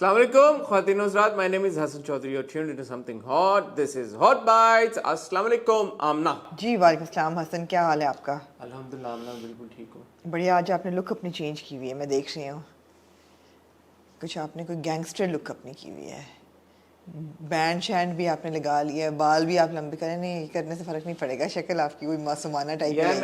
Assalamu alaikum, Khwateen Hazrat. My name is Hassan Chaudhary. You're tuned into something hot. This is Hot Bites. Assalamu alaikum, Amna. जी वालेकुम सलाम हसन, क्या हाल है आपका? अल्हम्दुलिल्लाह आमना बिल्कुल ठीक हो. बढ़िया. आज आपने लुक अपनी चेंज की हुई है, मैं देख रही हूँ. कुछ आपने कोई गैंगस्टर लुक अपनी की हुई है. बैंड शैंड भी आपने लगा लिया है, बाल भी आप लंबे करें. नहीं, ये करने से फर्क नहीं पड़ेगा. शक्ल आपकी कोई मासूमाना टाइप यार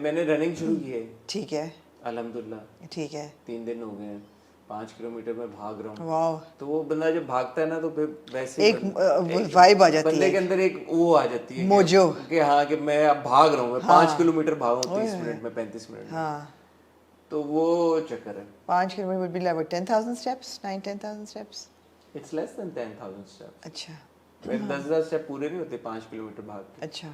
मैंने रनिंग शुरू की है. ठीक है, अल्हम्दुलिल्लाह. ठीक है. 3 दिन हो गए हैं. 5 किलोमीटर में भाग रहा हूँ. वाह. तो वो बंदा जब भागता है ना तो फिर वैसे एक वाइब आ जाती है, बंदे के अंदर एक वो आ जाती है मोजो कि हाँ कि मैं अब भाग रहा हूँ. मैं 5 किलोमीटर भागूं 30 मिनट में, 35 मिनट में. हाँ. तो वो चक्कर है. 5 kilometre would be like 10,000 steps, 9-10,000 steps. It's less than 10,000 steps. अच्छा. मेरे 10,000 स्टेप पूरे नहीं होते 5 किलोमीटर भाग के. अच्छा,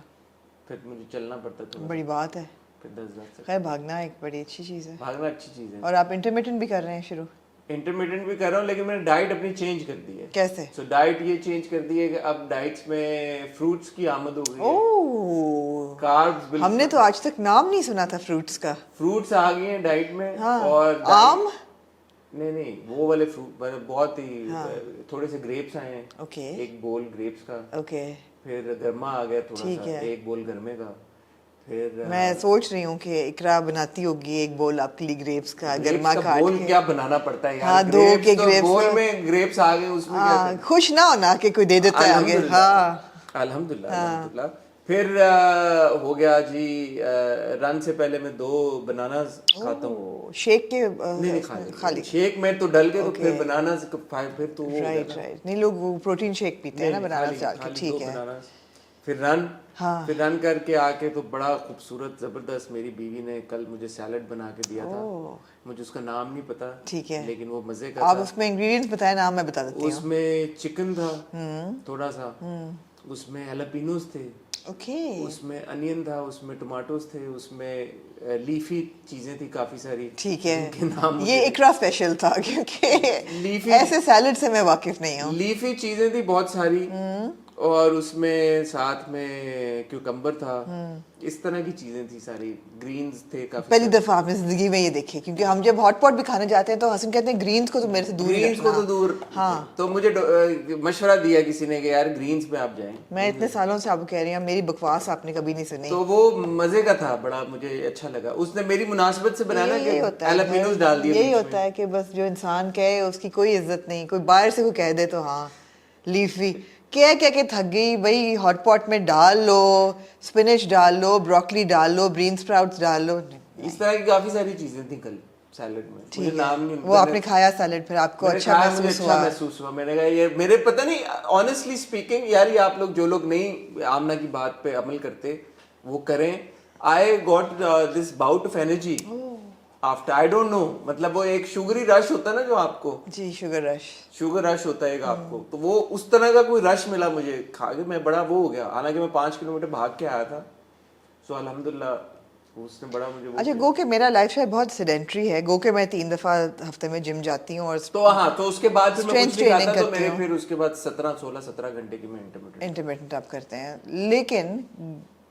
फिर मुझे चलना पड़ता थोड़ा. बड़ी बात है. फिर 10,000 स्टेप. खैर, भागना एक बड़ी अच्छी चीज़ है. भागना अच्छी चीज है. और आप इंटरमिटेंट भी कर रहे हैं शुरू? इंटरमीडिएट भी कर रहा हूँ, लेकिन मैंने डाइट अपनी चेंज कर दी है. कैसे? सो डाइट ये चेंज कर दी है कि अब डाइट्स में फ्रूट्स की आमद हो गई है. ओह, कार्ब्स बिल्कुल. हमने तो आज तक नाम नहीं सुना था फ्रूट्स का. फ्रूट्स आ गए हैं डाइट में. हाँ. और आम? नहीं, वो वाले फ्रूट बहुत ही थोड़े से ग्रेप्स आए हैं. ओके. एक बोल ग्रेप्स का. ओके. फिर गरमा आ गया थोड़ा ठीक सा. है. एक बोल गरमे का. फिर मैं सोच रही हूँ कि इकरा बनाती होगी एक बोल आपके लिए ग्रेप्स का, गरमा काट बोल के. क्या बनाना पड़ता है यार. हाँ, दो के तो ग्रेप्स. बोल में ग्रेप्स आ गए, उसमें क्या हाँ, खुश ना होना कि कोई दे देता है आगे. हाँ, अल्हम्दुलिल्लाह. फिर हो गया जी. रन से पहले मैं 2 बनानास खाता हूँ. शेक के नहीं खाली. शेक में तो डल के तो फिर बनानास फिर तो वो राइट. नहीं, लोग प्रोटीन शेक पीते हैं ना बनाना डाल के. ठीक है. फिर रन. हाँ. फिर रन करके आके तो बड़ा खूबसूरत जबरदस्त मेरी बीवी ने कल मुझे सैलड बना के दिया था. मुझे उसका नाम नहीं पता. ठीक है. लेकिन वो मजे का आप था. उसमें इंग्रेडिएंट्स बताएं, नाम मैं बता देती हूँ. उसमें चिकन था थोड़ा सा. उसमें एलापिनोस थे. ओके. उसमें अनियन था. उसमें टमाटोस थे. उसमें लीफी चीजें थी काफी सारी. ठीक है. नाम ये इकरा स्पेशल था क्योंकि लीफी ऐसे सैलड से मैं वाकिफ नहीं हूँ. लीफी चीजें थी बहुत सारी. और उसमें साथ में क्यूकम्बर था. इस तरह की चीजें थी सारी. ग्रीन्स थे काफी. पहली दफा आपने जिंदगी में ये देखे, क्योंकि हम जब हॉट पॉट भी खाने जाते हैं तो हसन कहते हैं ग्रीन्स को तो मेरे से दूर ही ग्रीन्स को रखना. तो दूर. हाँ. तो मुझे मशवरा दिया किसी ने कि यार ग्रीन्स में आप जाएं. मैं इतने सालों से आपको कह रही हूँ, मेरी बकवास आपने कभी नहीं सुनी. तो वो मजे का था बड़ा. मुझे अच्छा लगा. उसने मेरी मुनासिबत से बनाया यही ना होता कि है, एलापिनोस डाल दिए. यही होता है कि बस जो इंसान कहे उसकी कोई इज्जत नहीं. कोई बाहर से कोई कह दे तो हाँ लीफी क्या क्या के थक गई भाई. हॉट पॉट में डाल लो, स्पिनच डाल लो, ब्रोकली डाल लो, ग्रीन स्प्राउट्स डाल लो. इस तरह की काफी सारी चीजें थी कल सैलेड में. मुझे नाम नहीं. वो आपने खाया सैलेड, फिर आपको अच्छा महसूस हुआ. मैंने कहा ये मेरे पता नहीं ऑनेस्टली स्पीकिंग यार, ये आप लोग जो लोग नहीं आमना की बात पे अमल करते वो करें. I got this bout of energy after. I don't know, मतलब वो एक शुगरी रश होता है ना जो आपको. जी, शुगर रश होता है आपको. तो वो उस तरह का कोई रश मिला मुझे खा के. मैं बड़ा वो हो गया. हालांकि मैं 5 किलोमीटर भाग के आया था. सो अल्हम्दुलिल्लाह उसने बड़ा मुझे अच्छा. गो के मेरा लाइफस्टाइल बहुत सेडेंट्री है. गो के मैं 3 दफा हफ्ते में जिम जाती हूँ. और तो हाँ, तो उसके बाद फिर मैं कुछ नहीं खाता. तो मेरे हूँ. फिर उसके बाद 17 घंटे की मैं इंटरमिटेंट आप करते हैं. लेकिन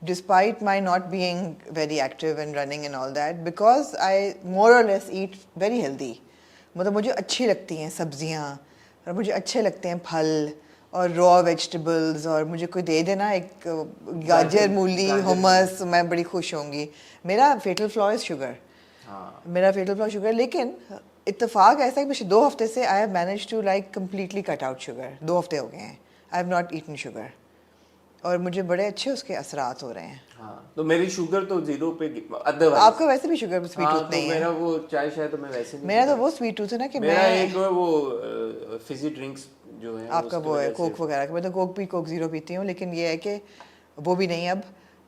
despite my not being very active and running and all that, because I more or less eat very healthy. मतलब मुझे अच्छी लगती हैं सब्जियाँ, और मुझे अच्छे लगते हैं फल और रॉ वेजिटेबल्स. और मुझे कोई दे देना एक गाजर मूली hummus, मैं बड़ी खुश होंगी. मेरा फेटल फ्लॉ इज शुगर. मेरा फेटल फ्लॉ शुगर. लेकिन इत्तेफाक ऐसा है कि पिछले 2 हफ्ते से I have manage to like completely cut out sugar. 2 हफ्ते हो गए हैं I have not eaten sugar, और मुझे बड़े अच्छे उसके असरात हो रहे हैं. हाँ, तो मेरी शुगर तो 0 पे. आपका वैसे भी शुगर स्वीट टूथ नहीं है. मेरा वो चाय शायद तो मैं वैसे नहीं. मेरा तो वो स्वीट टूथ है ना कि मेरा एक वो फिजी ड्रिंक्स जो है आपका वो है कोक वगैरह. मैं तो कोक 0 पीती हूँ. लेकिन ये है कि वो भी नहीं अब.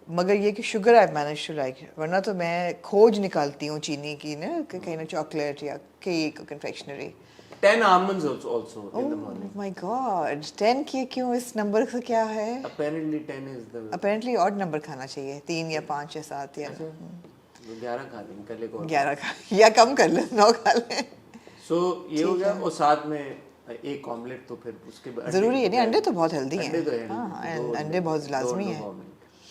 मगर ये कि sugar I manage to like. वरना तो मैं खोज निकालती हूँ चीनी की ना, कहीं ना चॉकलेट या cake confectionery. 10 almonds also in the morning. Oh my God, 10 की क्यों? इस नंबर से क्या है? Apparently 10 is the. Apparently odd number खाना चाहिए. 3 या 5 या 7 या 11 खा लें कल. एक और 11 खा या कम कर लें, 9 खा लें. So ये हो गया. और साथ में एक ऑमलेट. तो फिर उसके बाद जरूरी है नहीं. अंडे तो बहुत हेल्दी हैं. अंडे तो है. हाँ, अंडे बहुत लाजमी है.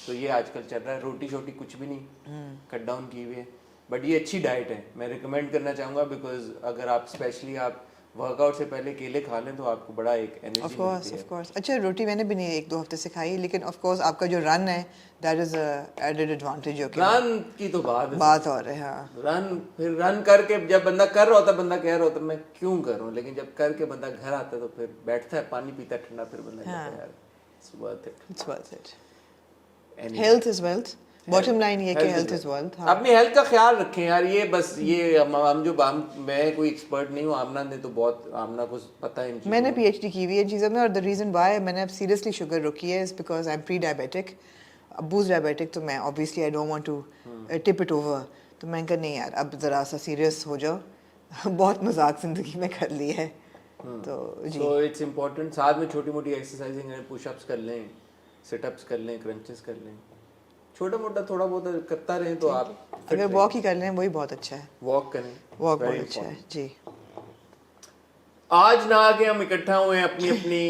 तो ये आजकल चल रहा है. रोटी शोटी कुछ भी नहीं, कट डाउन की हुई है. बट ये अच्छी डाइट है. मैं रिकमेंड करना चाहूँगा बिकॉज अगर आप स्पेशली आप वर्कआउट से पहले केले खा लें तो आपको बड़ा एक ऑफ एनर्जी कोर्स मिलती ऑफ है। कोर्स। अच्छा रोटी मैंने भी नहीं 1-2 हफ्ते से खाई, लेकिन ऑफ कोर्स आपका जो रन है that is a added advantage. जो कि रन की तो बात और है। हाँ रन, फिर रन करके जब बंदा कर रहा होता है, बंदा कह रहा होता है मैं क्यों कर रहा हूँ, लेकिन जब करके बंदा घर आता है तो फिर बैठता है, पानी पीता है ठंडा, फिर बंदा कहता है यार it's worth it. It's worth it. Anyway. Health is wealth. Bottom line ये कि हेल्थ इज वेल्थ। अपनी हेल्थ का ख्याल रखें यार, ये बस ये हम मैं कोई एक्सपर्ट नहीं हूँ, आमना ने तो बहुत, आमना को पता है इन चीज़ों मैंने में। पीएचडी की हुई है इन चीज़ों में, और द रीज़न वाई मैंने अब सीरियसली शुगर रोकी है is because I am pre diabetic. अबूज डायबिटिक तो मैं obviously I don't want to tip it over, तो मैं कहा नहीं यार अब ज़रा सा सीरियस हो जाओ। बहुत मजाक ज़िंदगी में कर ली है तो जी। सो इट्स इम्पोर्टेंट, साथ में छोटी मोटी एक्सरसाइजिंग करें, पुशअप्स कर लें, सिटअप्स कर लें, क्रंचेस कर लें, छोटा मोटा थोड़ा बहुत करता रहें तो आप अगर वॉक ही कर लें वही बहुत अच्छा है। वॉक करें, वॉक very बहुत अच्छा है important. जी। आज ना आके हम इकट्ठा हुए हैं अपनी अपनी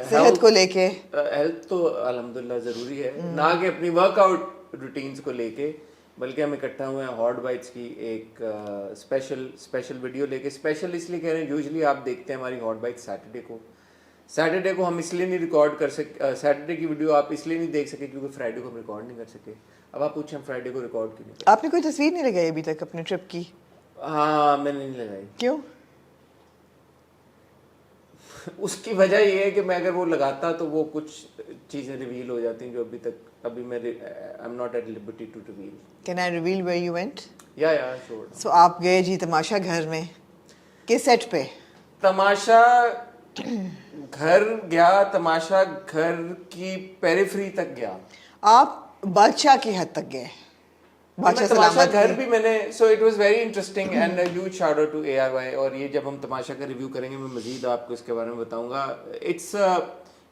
सेहत को लेके। हेल्थ तो अल्हम्दुलिल्लाह ज़रूरी है, ना कि अपनी वर्कआउट रूटीन्स को लेके, बल्कि हम इकट्ठा हुए हैं हॉट बाइट्स की एक स्पेशल वीडियो लेके। स्पेशल इसलिए कह रहे हैं, यूजुअली आप देखते हैं हमारी हॉट बाइट्स सैटरडे को हम इसलिए नहीं रिकॉर्ड कर सके, सैटरडे की वीडियो आप इसलिए नहीं देख सके क्योंकि फ्राइडे को हम रिकॉर्ड नहीं कर सके। अब आप पूछें हम फ्राइडे को रिकॉर्ड क्यों नहीं आपने कोई तस्वीर नहीं लगाई अभी तक अपने ट्रिप की? हाँ मैंने नहीं लगाई। क्यों? उसकी वजह ये है कि मैं अगर वो लगाता तो वो कुछ चीज़ें रिवील हो जाती हैं जो अभी मैं I am not at liberty to reveal. Can I reveal where you went? या श्योर। सो आप गए जी तमाशा घर में, किस सेट पे? तमाशा घर गया, तमाशा घर की पेरिफेरी तक गया। आप बादशाह की हद तक गए? बादशाह तमाशा सलामत घर की? भी मैंने, so it was very interesting and a huge shout out to ARY। और ये जब हम तमाशा का रिव्यू करेंगे मैं मजीद आपको इसके बारे में बताऊंगा।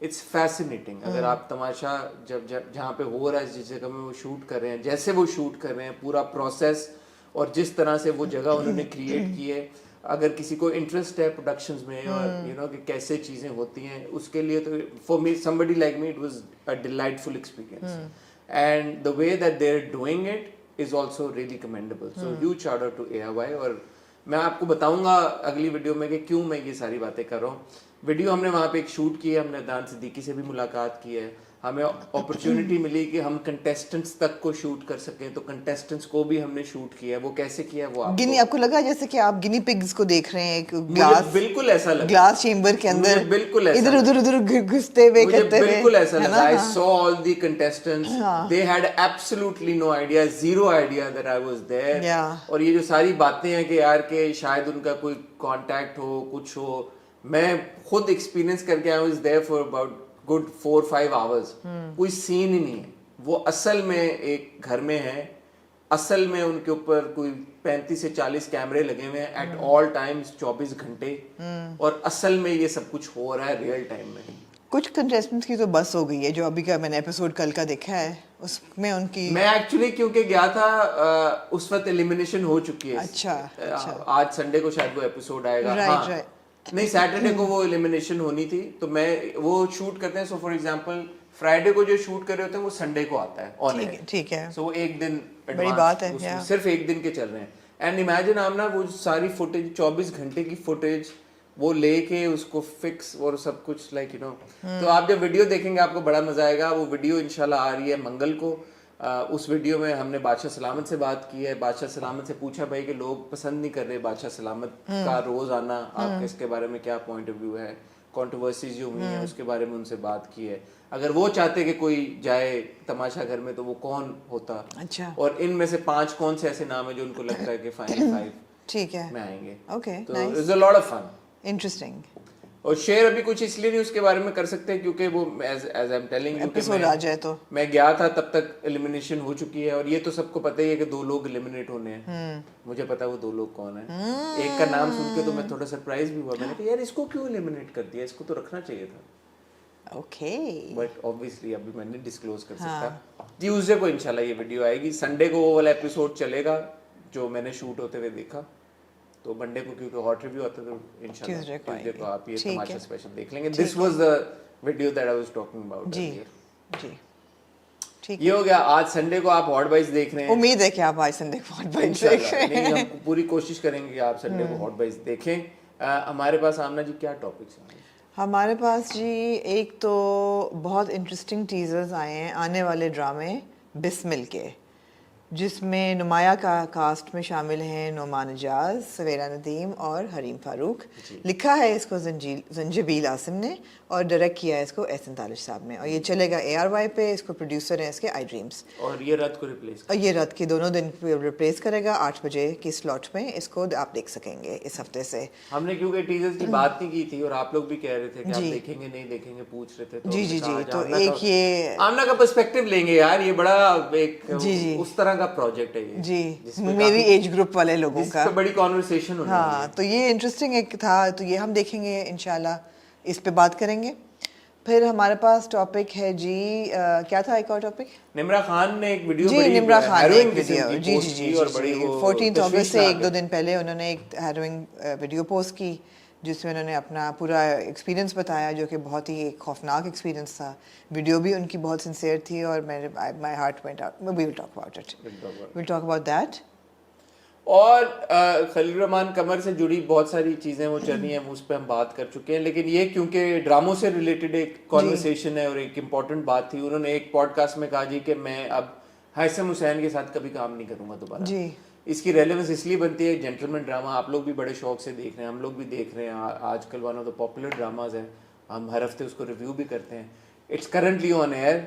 It's fascinating. अगर आप तमाशा जब जहाँ पे हो रहा है, जिस जगह में वो शूट कर रहे हैं, जैसे वो शूट कर रहे हैं, पूरा प्रोसेस और जिस तरह से वो जगह उन्होंने क्रिएट की है, अगर किसी को इंटरेस्ट है प्रोडक्शंस में और यू नो कि कैसे चीज़ें होती हैं, उसके लिए तो for me somebody like me it was a delightful experience and the way that they are doing it is also really commendable. So huge shout out to ARY। और मैं आपको बताऊंगा अगली वीडियो में कि क्यों मैं ये सारी बातें कर रहा हूँ। वीडियो हमने वहाँ पे एक शूट की है, हमने अदनान सिद्दीकी से भी मुलाकात की है, हमें अपॉर्चुनिटी मिली कि हम कंटेस्टेंट्स तक को शूट कर सकें, तो कंटेस्टेंट्स को भी हमने शूट किया है। वो कैसे किया है वो आपको लगा जैसे कि आप गिनी पिग्स को देख रहे हैं एक ग्लास, बिल्कुल ऐसा लगा, ग्लास चेंबर के अंदर बिल्कुल इधर उधर घुसते हुए करते हुए, बिल्कुल ऐसा लगा। I saw all the contestants, they had absolutely no idea, zero idea that I was there. और ये जो सारी बातें हैं कि यार के शायद उनका कोई कांटेक्ट हो, कुछ हो, मैं खुद एक्सपीरियंस करके I was there for about good 4-5 hours. कोई सीन ही नहीं है, वो असल में एक घर में है, असल में उनके ऊपर कोई 35 से 40 कैमरे लगे हुए हैं एट ऑल टाइम्स 24 घंटे, और असल में ये सब कुछ हो रहा है रियल टाइम में। कुछ कंटेस्टेंट्स की तो बस हो गई है, जो अभी का मैंने एपिसोड कल का देखा है उसमें उनकी, मैं एक्चुअली क्योंकि गया था उस वक्त एलिमिनेशन हो चुकी है। अच्छा। आज संडे को शायद वो एपिसोड आएगा। राइट नहीं सैटरडे को वो एलिमिनेशन होनी थी, तो मैं वो शूट करते हैं। सो फॉर एग्जांपल फ्राइडे को जो शूट कर रहे होते हैं वो संडे को आता है ऑन एयर। ठीक है। सो वो एक दिन बड़ी बात है, सिर्फ एक दिन के चल रहे हैं। एंड इमेजिन आप ना वो सारी फुटेज 24 घंटे की फुटेज वो लेके उसको फिक्स और सब कुछ लाइक यू नो। तो आप जब वीडियो देखेंगे आपको बड़ा मजा आएगा। वो वीडियो इंशाल्लाह आ रही है मंगल को। उस वीडियो में हमने बादशाह सलामत से बात की है। बादशाह सलामत से पूछा भाई कि लोग पसंद नहीं कर रहे बादशाह सलामत का रोज आना, आपके इसके बारे में क्या पॉइंट ऑफ व्यू है, कंट्रोवर्सीज जो हुई हैं उसके बारे में उनसे बात की है। अगर वो चाहते कि कोई जाए तमाशा घर में तो वो कौन होता। अच्छा। और इनमें से 5 कौन से ऐसे नाम है जो उनको लगता है कि फाइनल 5 ठीक है में आएंगे। ओके, तो it's a lot of fun, interesting. और शेयर अभी कुछ इसलिए नहीं उसके बारे में कर सकते क्योंकि वो as I am telling you episode आ जाए तो मैं गया था तब तक एलिमिनेशन हो चुकी है। और ये तो सबको पता ही है कि 2 लोग एलिमिनेट होने हैं। मुझे पता है वो 2 लोग कौन है। एक का नाम सुन के तो मैं थोड़ा सरप्राइज भी हुआ। मैंने कहा यार इसको क्यों एलिमिनेट कर दिया, इसको तो रखना चाहिए था। ओके, बट ऑब्वियसली अभी मैं नहीं डिस्क्लोज कर सकता। ट्यूसडे को इंशाल्लाह ये वीडियो आएगी। संडे को वो वाला एपिसोड चलेगा जो मैंने शूट होते हुए देखा। तो मंडे को क्योंकि हॉट रिव्यू आता है तो इंशाल्लाह ट्यूसडे को आप ये तमाशा स्पेशल देख लेंगे। This was the video that I was talking about. जी जी ठीक। ये हो गया। आज संडे को आप हॉट बाइट्स देख रहे हैं। उम्मीद है कि आप आज संडे को हॉट बाइट्स देख रहे हैं। नहीं, हम पूरी कोशिश करेंगे कि आप संडे को हॉट बाइट्स देखें। ہمارے پاس آمنہ جی کیا ٹاپکس ہیں؟ ہمارے پاس جی ایک تو بہت انٹرسٹنگ ٹیزرز آئے ہیں آنے والے ڈرامے بسمل کے، جس میں نمایاں کاسٹ میں شامل ہیں نعمان اجاز، سویرا ندیم اور حریم فاروق. لکھا ہے اس کو زنجبیل عاصم نے اور ڈائریکٹ کیا ہے اس کو احسن تالش صاحب نے، اور یہ چلے گا ARY پہ. اس کو پروڈیوسر ہیں اس کے آئی ڈریمز، اور یہ رات کو ریپلیس اور یہ رات کے دونوں دن ریپلیس کرے گا 8 بجے کی سلاٹ میں. اس کو آپ دیکھ سکیں گے اس ہفتے سے. ہم نے کیونکہ ٹیزرز کی بات نہیں کی تھی اور آپ لوگ بھی کہہ رہے تھے کہ آپ دیکھیں گے نہیں دیکھیں گے، پوچھ رہے تھے، تو جی جی جی، تو ایک یہ آمنہ کا پرسپیکٹیو لیں گے یار، یہ بڑا ایک اس طرح کا پروجیکٹ ہے یہ جی میری ایج گروپ والے لوگوں کا، بڑی کانورسیشن ہونے والی ہے. ہاں تو یہ انٹرسٹنگ ایک تھا، تو یہ ہم دیکھیں گے انشاءاللہ، اس پہ بات کریں گے. پھر ہمارے پاس ٹاپک ہے جی کیا تھا ایک اور ٹاپک؟ نمرا خان نے ایک ویڈیو جی نمرا خان نے ایک ویڈیو جی جی اور بڑی 14 اگست سے 1-2 دن پہلے انہوں نے ایک ہیروئنگ ویڈیو پوسٹ کی، جس میں انہوں نے اپنا پورا ایکسپیرینس بتایا، جو کہ بہت ہی ایک خوفناک ایکسپیرینس تھا. ویڈیو بھی ان کی بہت سنسیئر تھی اور my heart went out. We will talk about it, we'll talk about that. اور خلیل الرحمان قمر سے جڑی بہت ساری چیزیں وہ چلی ہیں، اس پہ ہم بات کر چکے ہیں، لیکن یہ کیونکہ ڈراموں سے ریلیٹڈ ایک کانورسیشن ہے اور ایک امپورٹنٹ بات تھی. انہوں نے ایک پوڈ کاسٹ میں کہا جی کہ میں اب ہیثم حسین کے ساتھ کبھی کام نہیں کروں گا دوبارہ. جی اس کی ریلیونس اس لیے بنتی ہے، جینٹلمین ڈرامہ آپ لوگ بھی بڑے شوق سے دیکھ رہے ہیں، ہم لوگ بھی دیکھ رہے ہیں، آج کل one of the popular dramas ہے، ہم ہر ہفتے اس کو ریویو بھی کرتے ہیں. It's currently on air.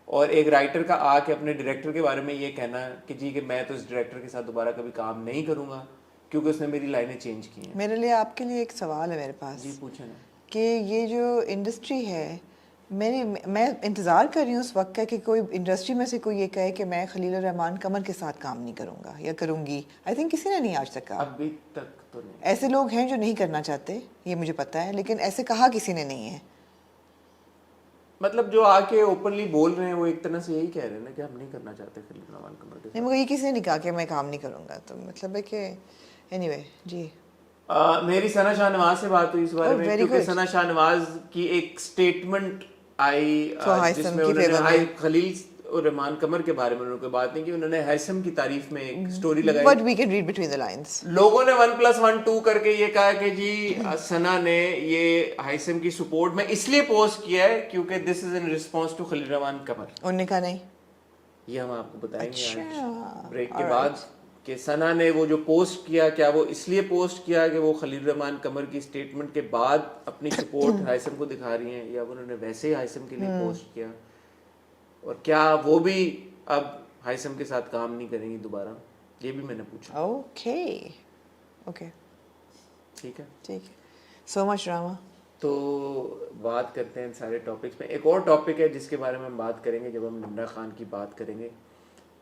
اور ایک رائٹر کا آ کے اپنے ڈائریکٹر کے بارے میں یہ کہنا کہ جی کہ میں تو اس ڈائریکٹر کے ساتھ دوبارہ کبھی کام نہیں کروں گا کیونکہ اس نے میری لائنیں چینج کی ہیں. میرے لیے آپ کے لیے ایک سوال ہے میرے پاس. جی پوچھیں نا. کہ یہ جو انڈسٹری ہے، میں انتظار کر رہی ہوں اس وقت کا کہ کوئی انڈسٹری میں سے کوئی یہ کہے کہ میں خلیل الرحمان قمر کے ساتھ کام نہیں کروں گا یا کروں گی. آئی تھنک کسی نے نہیں آج تک کہا. ابھی تک تو نہیں. ایسے لوگ ہیں جو نہیں کرنا چاہتے، یہ مجھے پتہ ہے، لیکن ایسے کہا کسی نے نہیں ہے. مطلب جو آ کے اوپنلی بول رہے ہیں وہ ایک طرح سے یہی کہہ رہے ہیں نا کہ ہم نہیں کرنا چاہتے خلیل الرحمان قمر کے ساتھ. نہیں، مگر یہ کسی نے نہیں کہا کہ میں کام نہیں کروں گا، تو مطلب ہے کہ اینی وے. جی میری ثنا شاہ نواز سے بات ہوئی اس بارے میں، کیونکہ ثنا شاہ نواز کی ایک سٹیٹمنٹ آئی جس میں انہوں نے خلیل الرحمان قمر کے بارے میں انہوں نے کوئی بات نہیں کی، انہوں نے ہیثم کی تعریف میں ایک سٹوری لگائی. But we can read between the lines. لوگوں نے 1+1 کر کے یہ کہا کہ جی ثنا نے یہ ہیثم کی سپورٹ میں اس لیے پوسٹ کیا ہے کیونکہ دس از ان ریسپانس ٹو خلیل الرحمان قمر. انہوں نے کہا نہیں، یہ ہم آپ کو بتائیں گے آج بریک کے بعد کہ ثنا نے وہ جو پوسٹ کیا کیا وہ اس لیے پوسٹ کیا کہ وہ خلیل الرحمان قمر کی سٹیٹمنٹ کے بعد اپنی سپورٹ ہیثم کو دکھا رہی ہیں، یا انہوں نے ویسے ہی ہیثم کے لیے پوسٹ کیا، اور کیا وہ بھی اب ہیثم کے ساتھ کام نہیں کریں گی دوبارہ، یہ بھی میں نے پوچھا. اوکے ٹھیک ہے ٹھیک ہے. سو مچ ڈراما. تو بات کرتے ہیں ان سارے ٹاپکس میں. ایک اور ٹاپک ہے جس کے بارے میں ہم بات کریں گے جب ہم نمرا خان کی بات کریں گے،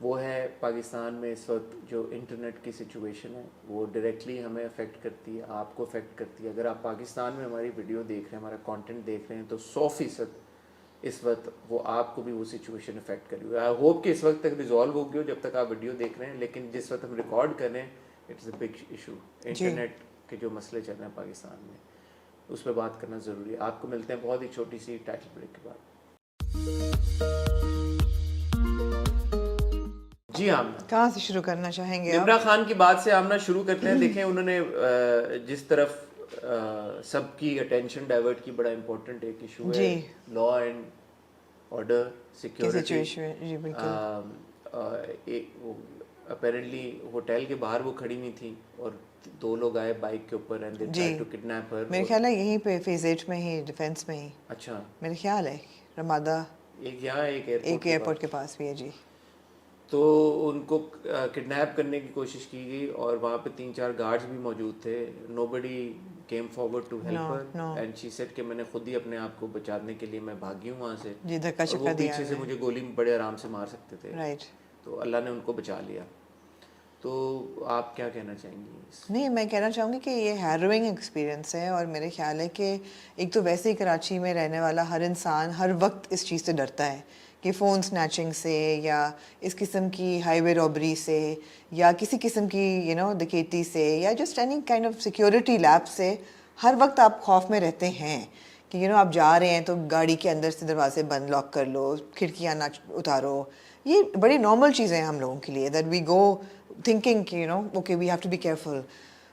وہ ہے پاکستان میں اس وقت جو انٹرنیٹ کی سچویشن ہے وہ ڈائریکٹلی ہمیں افیکٹ کرتی ہے، آپ کو افیکٹ کرتی ہے. اگر آپ پاکستان میں ہماری ویڈیو دیکھ رہے ہیں، ہمارا کانٹینٹ دیکھ رہے ہیں، تو 100% اس وقت وہ آپ کو بھی وہ سچویشن افیکٹ کری ہوئی ہے. آئی ہوپ کہ اس وقت تک ریزالو ہو گئی ہو جب تک آپ ویڈیو دیکھ رہے ہیں، لیکن جس وقت ہم ریکارڈ کر رہے ہیں it's a big issue. Internet کے جو مسئلے چل رہے ہیں پاکستان میں، اس پہ بات کرنا ضروری ہے. آپ کو ملتے ہیں بہت ہی چھوٹی سی ٹائٹل بریک کے بعد. جی آمنہ کہاں سے شروع کرنا چاہیں گے؟ نمرا خان کی بات سے آمنہ شروع کرتے ہیں. دیکھیں انہوں نے جس طرف سب کی اٹینشن ڈائیورٹ کی، بڑا امپورٹنٹ ایک ایشو ہے law and order security. Apparently hotel کے باہر وہ کھڑی ہوئی تھیں اور 2 لوگ آئے بائک کے اوپر and they try to kidnap her. میرے خیال ہے یہیں پہ فیز 8 میں ہی، ڈیفینس میں ہی. اچھا میرے خیال ہے رمادہ ایک یہاں ایک ایئرپورٹ کے پاس بھی ہے. جی تو ان کو کڈنیپ کرنے کی کوشش کی گئی اور وہاں پہ 3-4 گارڈز بھی موجود تھے. Nobody came forward to help her and she said کہ میں نے خود ہی اپنے آپ کو بچانے کے لیے میں بھاگی ہوں وہاں سے. جی دھکا اور وہ پیچھے سے مجھے گولی بڑے آرام سے مار سکتے تھے. رائٹ. تو اللہ نے ان کو بچا لیا. تو آپ کیا کہنا چاہیں گی؟ نہیں، میں کہنا چاہوں گی کہ یہ ہیروئنگ ایکسپیرینس ہے، اور میرے خیال ہے کہ ایک تو ویسے ہی کراچی میں رہنے والا ہر انسان ہر وقت اس چیز سے ڈرتا ہے کہ فون سنیچنگ سے یا اس قسم کی ہائی وے رابری سے یا کسی قسم کی ڈکیتی سے یا just any kind of security lapse سے ہر وقت آپ خوف میں رہتے ہیں کہ آپ جا رہے ہیں تو گاڑی کے اندر سے دروازے بند لاک کر لو، کھڑکیاں نہ اتارو. یہ بڑی نارمل چیزیں ہیں ہم لوگوں کے لیے، دیٹ وی گو thinking کہ okay we have to be careful.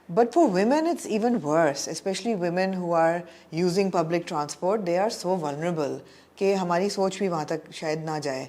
But for women, it's even worse, especially women who are using public transport. They are so vulnerable کہ ہماری سوچ بھی وہاں تک شاید نہ جائے.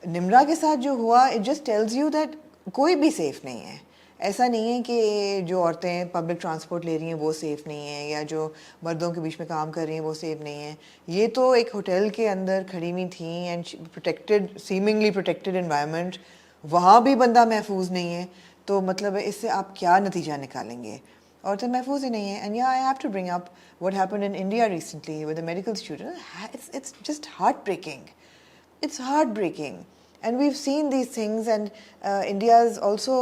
نمرا کے ساتھ جو ہوا, it just tells you that کوئی بھی سیف نہیں ہے. ایسا نہیں ہے کہ جو عورتیں پبلک ٹرانسپورٹ لے رہی ہیں وہ سیف نہیں ہیں, یا جو مردوں کے بیچ میں کام کر رہی ہیں وہ سیف نہیں ہیں. یہ تو ایک ہوٹل کے اندر کھڑی ہوئی تھیں and protected, seemingly protected environment, وہاں بھی بندہ محفوظ نہیں ہے. تو مطلب اس سے آپ کیا نتیجہ نکالیں گے؟ عورتیں محفوظ ہی نہیں ہیں. And I have to bring up what happened in India recently with a medical student. It's just heartbreaking. It's heartbreaking. And we've seen these things, and India's also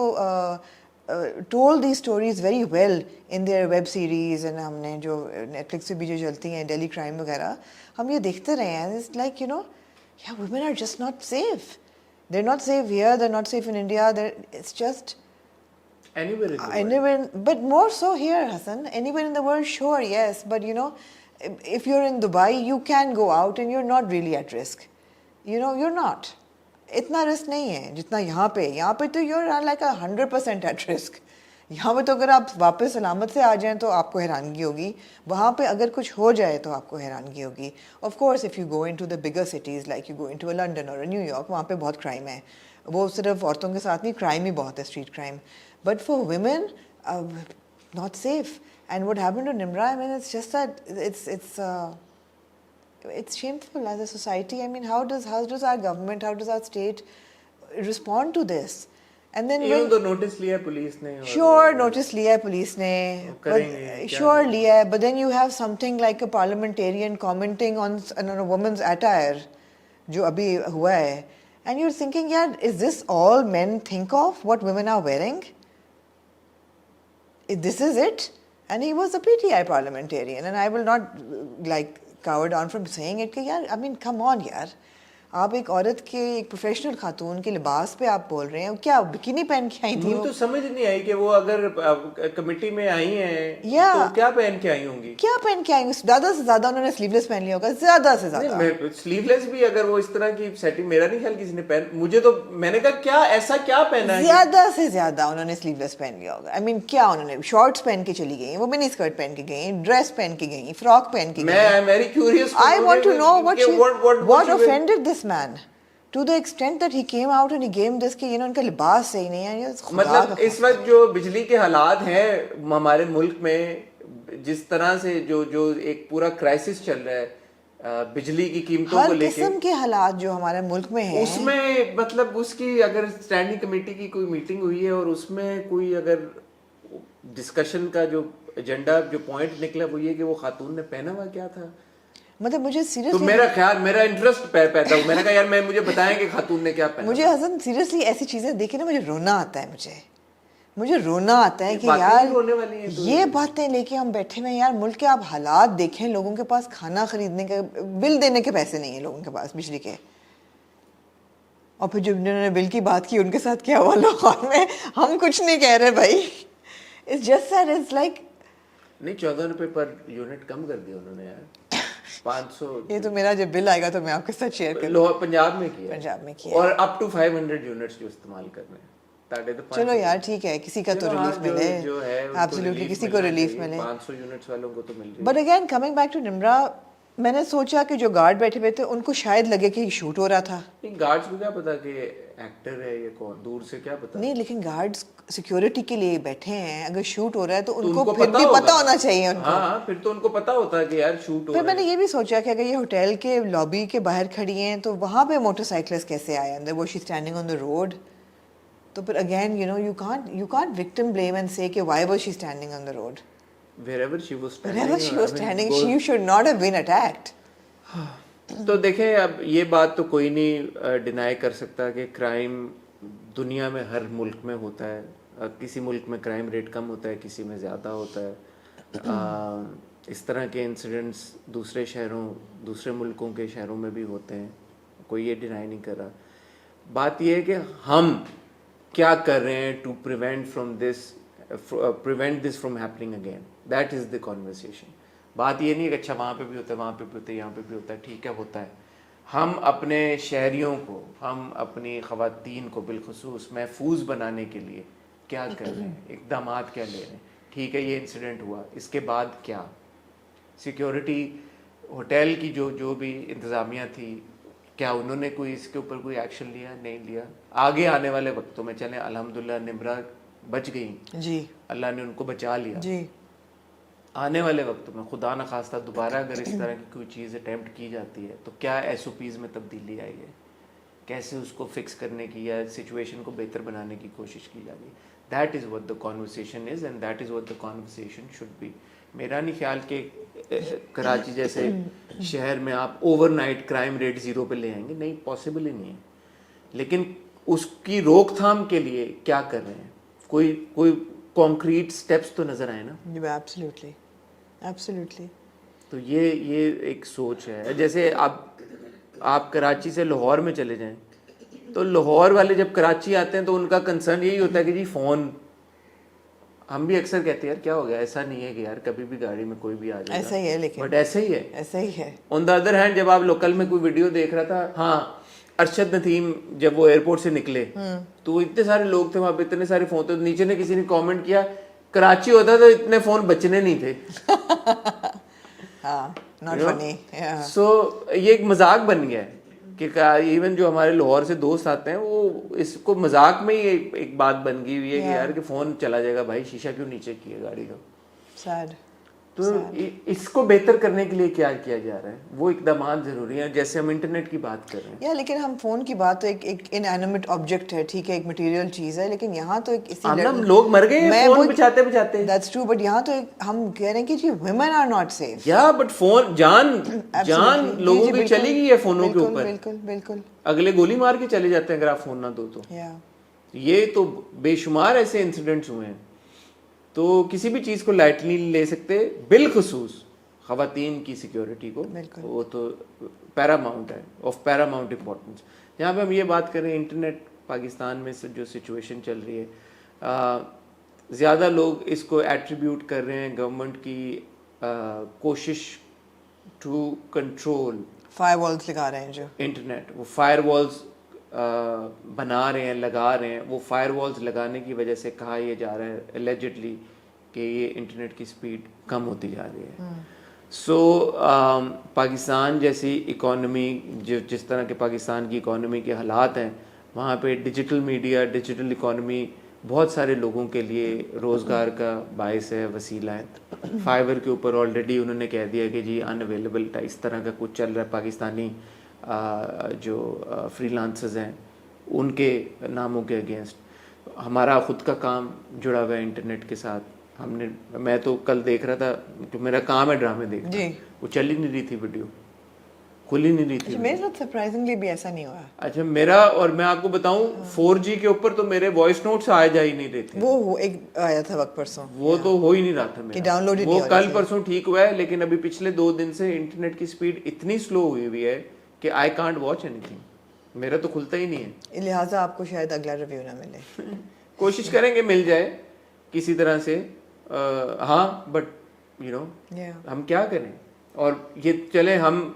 told these stories very well in their web series, and ہم نے جو Netflix پہ بھی جو چلتی ہیں daily crime وغیرہ, ہم یہ دیکھتے رہے ہیں. It's like, yeah, women are just not safe. They're not safe here, they're not safe in India. It's just anywhere in the world. But more so here, Hassan. Anywhere in the world, sure, yes. But if you're in Dubai, you can go out and you're not really at risk. You're not. اتنا risk نہیں ہے جتنا یہاں پہ تو you're like 100% at risk. یہاں پہ تو اگر آپ واپس سلامت سے آ جائیں تو آپ کو حیرانگی ہوگی, وہاں پہ اگر کچھ ہو جائے تو آپ کو حیرانگی ہوگی. Of course if you go into the bigger cities like you go into a London or a New York, وہاں پہ بہت کرائم ہے. وہ صرف عورتوں کے ساتھ نہیں, کرائم ہی بہت ہے, street crime. But for women, not safe. And what happened to Nimra, I mean, it's just that it's shameful as a society. I mean, how does our government, how does our state respond to this? And then even though notice liya police ne, sure, notice liya police ne, sure liya, but then you have something like a parliamentarian commenting on a woman's attire jo abhi hua hai, and you're thinking, yeah, is this all men think of, what women are wearing? This is it? And he was a PTI parliamentarian, and I will not cower down from saying it. I mean, come on, yaar. آپ ایک عورت کے, ایک professional خاتون کے لباس پہ آپ بول رہے ہیں. کیا بکینی پہن کے آئی تھی؟ مجھے تو سمجھ نہیں آئی کہ وہ اگر کمیٹی میں آئی ہیں تو کیا پہن کے آئی ہوں گی. کیا پہن کے آئی ہوں؟ زیادہ سے زیادہ انہوں نے سلیو لیس پہن لیا ہوگا, زیادہ سے زیادہ. سلیو لیس بھی اگر وہ اس طرح کی سیٹنگ, میرا نہیں خیال کسی نے پہن, مجھے تو میں نے کہا کیا ایسا کیا پہنا ہے. زیادہ سے زیادہ انہوں نے سلیو لیس پہن لیا ہوگا. I mean, کیا انہوں نے شارٹس پہن کے چلی گئی, وہ منی اسکرٹ پہن کے گئی, ڈریس پہن کے گئی, فراک پہن کے گئی. میں I am very curious. I want to know what offended this man. To the extent that he came out and he gave this کہ ان کا لباس صحیح نہیں ہے. مطلب اس وقت جو بجلی کے حالات ہیں ہمارے ملک میں, جس طرح سے جو ایک پورا کرائسس چل رہا ہے بجلی کی قیمتوں کو لے کے, ہر قسم کے حالات جو ہمارے ملک میں ہیں, اس میں مطلب اس کی اگر اسٹینڈنگ کمیٹی کی کوئی میٹنگ ہوئی ہے اور اس میں کوئی اگر ڈسکشن کا جو ایجنڈا, جو پوائنٹ نکلا وہ یہ کہ وہ خاتون نے پہنا ہوا کیا تھا, مطلب مجھے تو سیریسلی میرا انٹرسٹ پیدا ہوا. میں نے کہا یار مجھے بتائیں کہ خاتون نے کیا پہنا. مجھے حسن سیریسلی ایسی چیزیں دیکھے نا مجھے رونا آتا ہے. مجھے رونا آتا ہے کہ یار یہ باتیں لے کے ہم بیٹھے ہوئے ہیں. یار ملک کے آپ حالات دیکھیں, لوگوں کے پاس کھانا خریدنے کے, بل دینے کے پیسے نہیں ہیں لوگوں کے پاس بجلی کے. اور پھر جب انہوں نے بل کی بات کی ان کے ساتھ کیا ہوا لاہور میں, ہم کچھ نہیں کہہ رہے بھائی. It's just that it's like نہیں 14 روپے پر یونٹ کم کر دیا انہوں نے یار, 500. یہ تو میرا جب بل آئے گا تو میں آپ کے ساتھ شیئر کروں. پنجاب میں کیا, پنجاب میں کیا, اور اپ ٹو 500 یونٹس جو استعمال کرنے ہیں. چلو یار ٹھیک ہے, کسی کا تو ریلیف ملے, ایبسلیوٹلی کسی کو ریلیف ملے. 500 یونٹس والوں کو تو مل رہی ہے. But again coming back to Nimra, میں نے سوچا کہ جو گارڈ بیٹھے ہوئے تھے ان کو شاید لگے کہ شوٹ ہو رہا تھا. گارڈز کو کیا پتا کہ ایکٹر ہے یہ کون, دور سے کیا پتا. نہیں لیکن گارڈز سیکیورٹی کے لیے بیٹھے ہیں, اگر شوٹ ہو رہا ہے تو ان کو پھر بھی پتا ہونا چاہیے ان کو. ہاں پھر تو ان کو پتا ہوتا ہے کہ یار شوٹ ہو رہا ہے. پھر میں نے یہ بھی سوچا کہ اگر یہ ہوٹل کے لابی کے باہر کھڑی ہیں تو وہاں پہ موٹر سائیکلسٹ کیسے آئے اندر, وہ شی اسٹینڈنگ آن دا روڈ. تو پھر again you can't victim blame and say کہ why was she standing on the road. Wherever she was standing, she should not have been attacked. تو دیکھیں اب یہ بات تو کوئی نہیں ڈینائی کر سکتا کہ کرائم دنیا میں ہر ملک میں ہوتا ہے. کسی ملک میں کرائم ریٹ کم ہوتا ہے, کسی میں زیادہ ہوتا ہے. اس طرح کے انسیڈنٹس دوسرے شہروں, دوسرے ملکوں کے شہروں میں بھی ہوتے ہیں, کوئی یہ ڈینائی نہیں کر رہا. بات یہ ہے کہ ہم کیا کر رہے ہیں to prevent this from happening again. That is the conversation. بات یہ نہیں کہ اچھا وہاں پہ بھی ہوتا ہے, وہاں پہ بھی ہوتا ہے, یہاں پہ بھی ہوتا ہے, ٹھیک ہے ہوتا ہے. ہم اپنے شہریوں کو, ہم اپنی خواتین کو بالخصوص محفوظ بنانے کے لیے کیا کر رہے ہیں, اقدامات کیا لے رہے ہیں. ٹھیک ہے یہ انسیڈنٹ ہوا, اس کے بعد کیا سیکیورٹی ہوٹل کی جو بھی انتظامیہ تھی, کیا انہوں نے کوئی اس کے اوپر کوئی ایکشن لیا؟ نہیں لیا. آگے آنے والے وقتوں میں چلیں الحمدللہ نمرا بچ گئیں, جی اللہ نے ان کو بچا لیا. جی آنے والے وقتوں میں خدا نخواستہ دوبارہ اگر اس طرح کی کوئی چیز اٹیمپٹ کی جاتی ہے تو کیا ایس او پیز میں تبدیلی آئی ہے, کیسے اس کو فکس کرنے کی یا سچویشن کو بہتر بنانے کی کوشش کی جائے گی. That is what the conversation is and that is what the conversation should be. میرا نہیں خیال کہ کراچی جیسے شہر میں آپ over night crime rate zero پہ لے آئیں گے, نہیں پاسبل ہی نہیں ہے. لیکن اس کی روک تھام کے لیے کیا کر رہے ہیں, کوئی کانکریٹ سٹیپس تو نظر آئے نا. Absolutely absolutely. تو یہ ایک سوچ ہے. جیسے آپ کراچی سے لاہور میں چلے جائیں تو لاہور والے جب کراچی آتے ہیں تو ان کا کنسرن یہی ہوتا ہے کہ جی فون, ہم بھی اکثر کہتے ہیں یار کیا ہو گیا, ایسا نہیں ہے کہ یار کبھی بھی گاڑی میں کوئی بھی آ جائے, ایسا ہی ہے لیکن بٹ ایسا ہی ہے, ایسا ہی ہے. آن دا ادر ہینڈ جب آپ لوکل میں کوئی ویڈیو دیکھ رہا تھا, ہاں ارشد نتیم جب وہ ایئرپورٹ سے نکلے تو اتنے سارے لوگ تھے وہاں پہ, اتنے سارے فون تھے, نیچے نے کسی نے کامنٹ کیا کراچی ہوتا تو اتنے فون بچنے نہیں تھے. ناٹ فنی. سو یہ ایک مذاق بن گیا ہے کہ ایون جو ہمارے لاہور سے دوست آتے ہیں وہ اس کو مذاق میں ہی ایک بات بن گئی ہوئی ہے کہ یار کہ فون چلا جائے گا بھائی, شیشہ کیوں نیچے کیے گاڑی کا. سیڈ. تو اس کو بہتر کرنے کے لیے کیا کیا جا رہا ہے, وہ اقدامات ضروری ہیں. جیسے ہم انٹرنیٹ کی بات کر رہے ہیں, یا لیکن ہم فون کی بات تو ایک انینیمیٹ آبجیکٹ ہے, ٹھیک ہے, ایک مٹیریل چیز ہے, لیکن یہاں تو ایک اسی لوگ مر گئے ہیں فون بچاتے بچاتے. دیٹس ٹرو, بٹ یہاں تو ہم کہہ رہے ہیں کہ جی ویمن آر ناٹ سیف. یا بٹ فون جان لوگوں کی چلی گئی ہے فونوں کے اوپر. بالکل بالکل. اگلے گولی مار کے چلے جاتے ہیں اگر آپ فون نہ دو تو. یہ تو بے شمار ایسے انسیڈنٹس ہوئے ہیں. تو کسی بھی چیز کو لائٹلی نہیں لے سکتے, بالخصوص خواتین کی سیکیورٹی کو, وہ تو پیراماؤنٹ ہے, آف پیراماؤنٹ امپورٹنس. یہاں پہ ہم یہ بات کریں انٹرنیٹ پاکستان میں جو سچویشن چل رہی ہے, زیادہ لوگ اس کو ایٹریبیوٹ کر رہے ہیں گورنمنٹ کی کوشش ٹو کنٹرول فائر والز لگا رہے ہیں جو انٹرنیٹ. وہ فائر والز بنا رہے ہیں, لگا رہے ہیں. وہ فائر والز لگانے کی وجہ سے کہا یہ جا رہا ہے اللیجڈلی کہ یہ انٹرنیٹ کی سپیڈ کم ہوتی جا رہی ہے. سو پاکستان جیسی اکانومی, جس طرح کے پاکستان کی اکانومی کے حالات ہیں, وہاں پہ ڈیجیٹل میڈیا, ڈیجیٹل اکانومی بہت سارے لوگوں کے لیے روزگار کا باعث ہے, وسیلہ ہے. فائبر کے اوپر آلریڈی انہوں نے کہہ دیا کہ جی ان اویلیبل, اس طرح کا کچھ چل رہا ہے. پاکستانی جو فری لانسرز ہیں ان کے ناموں کے اگینسٹ. ہمارا خود کا کام جڑا ہوا ہے انٹرنیٹ کے ساتھ. میں تو کل دیکھ رہا تھا, جو میرا کام ہے ڈرامے دیکھنا, وہ چل ہی نہیں رہی تھی, ویڈیو کھل ہی نہیں رہی تھی. میرے ساتھ سرپرائزنگلی بھی ایسا نہیں ہوا. اچھا میرا, اور میں آپ کو بتاؤں 4G کے اوپر تو میرے وائس نوٹس آئے جا ہی نہیں رہے تھے. وہ ایک آیا تھا وقت پرسوں, وہ تو ہو ہی نہیں رہا تھا میرا, ڈاؤن لوڈ. وہ کل پرسوں ٹھیک ہوا ہے, لیکن ابھی پچھلے 2 دن سے انٹرنیٹ کی سپیڈ اتنی سلو ہوئی ہے کہ I can't watch any thing. میرا تو کھلتا ہی نہیں ہے. لہٰذا آپ کو شاید اگلا ریویو نہ ملے. کوشش کریں گے مل جائے کسی طرح سے. ہاں بٹ ہم کیا کریں. اور یہ چلے ہم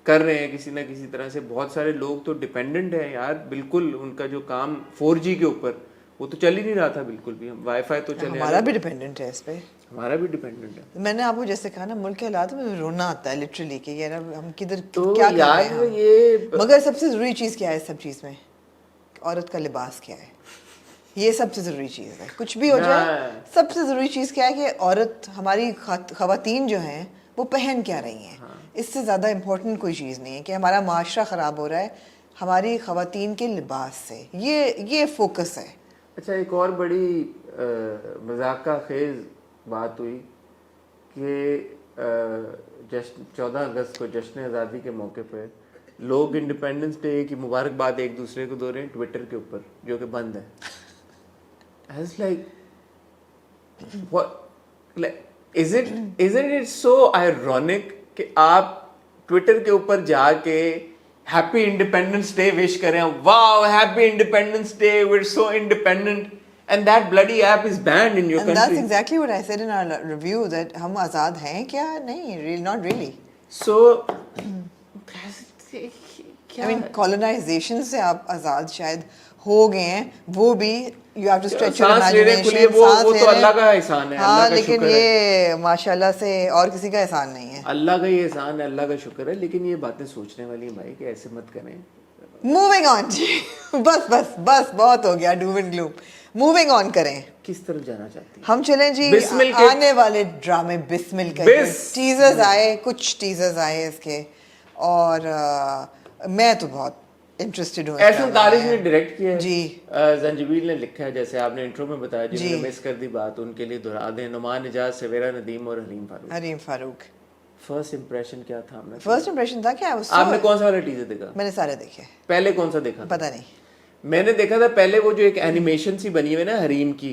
کر رہے ہیں کسی نہ کسی طرح سے. بہت سارے لوگ تو ڈپینڈنٹ ہیں یار, بالکل ان کا جو کام 4G کے اوپر, وہ تو چل ہی نہیں رہا تھا بالکل بھی. ہم وائی فائی تو چلے, ہمارا بھی ڈیپینڈنٹ ہے اس پہ, ہمارا بھی ڈیپینڈنٹ ہے. میں نے آپ کو جیسے کہا نا, ملک کے حالات میں رونا آتا ہے لٹرلی کہ یار ہم کدھر تو کیا کر رہے ہیں. یہ مگر سب سے ضروری چیز کیا ہے سب چیز میں, عورت کا لباس کیا ہے, یہ سب سے ضروری چیز ہے. کچھ بھی ہو جائے, سب سے ضروری چیز کیا ہے کہ عورت, ہماری خواتین جو ہیں وہ پہن کیا رہی ہیں. اس سے زیادہ امپورٹنٹ کوئی چیز نہیں ہے کہ ہمارا معاشرہ خراب ہو رہا ہے ہماری خواتین کے لباس سے. یہ فوکس ہے. اچھا ایک اور بڑی مذاقہ خیز بات ہوئی کہ 14 اگست کو جشن آزادی کے موقع پہ لوگ انڈیپینڈنس ڈے کی مبارکباد ایک دوسرے کو دے رہے ہیں ٹویٹر کے اوپر, جو کہ بند ہے. Isn't it so ironic کہ آپ ٹویٹر کے اوپر جا کے ہیپی انڈیپینڈنس ڈے وش کریں, wow happy independence day, we're so independent, and that bloody app is banned in your country. And that's exactly what I said in our review, that ہم آزاد ہیں کیا, نہیں, not really. So I mean colonization سے آپ آزاد شاید ہو گئے ہیں, وہ بھی you have to stretch your सांस लेने के लिए imagination, सांस वो तो लेने- अल्लाह का एहसान है, हाँ, अल्लाह का लेकिन शुक्र है, ये माशाल्लाह से और किसी का एहसान नहीं है. अल्लाह का ये एहसान है, अल्लाह का शुक्र है, लेकिन ये बातें सोचने वाली हैं भाई कि ऐसे मत करें. मूविंग ऑन जी. बस बस बस बहुत हो गया Doom and gloom. Moving on करें. किस तरफ जाना चाहती हैं? हम चलें जी बिस्मिल के- आने वाले ड्रामे बिस्मिल के टीजर्स आए, कुछ टीजर्स आए इसके, और मैं तो बहुत इंटरेस्टेड हूँ. एहसन तारिक ने डायरेक्ट किया है जी. जंजीबील ने लिखा है, जैसे आपने इंट्रो में बताया, जी. जिन्होंने मिस कर दी बात उनके लिए दोहरा दें. नुमान इजाज, सवेरा नदीम और हलीम फारूक. हरीम फारूक. फर्स्ट इंप्रेशन क्या था आपने? फर्स्ट इंप्रेशन था क्या उसका? आपने कौन सा वाला टीजर देखा? मैंने सारे देखे. पहले कौन सा देखा? पता नहीं. मैंने देखा था पहले वो जो एक एनिमेशन सी बनी हुई है ना हरीम की,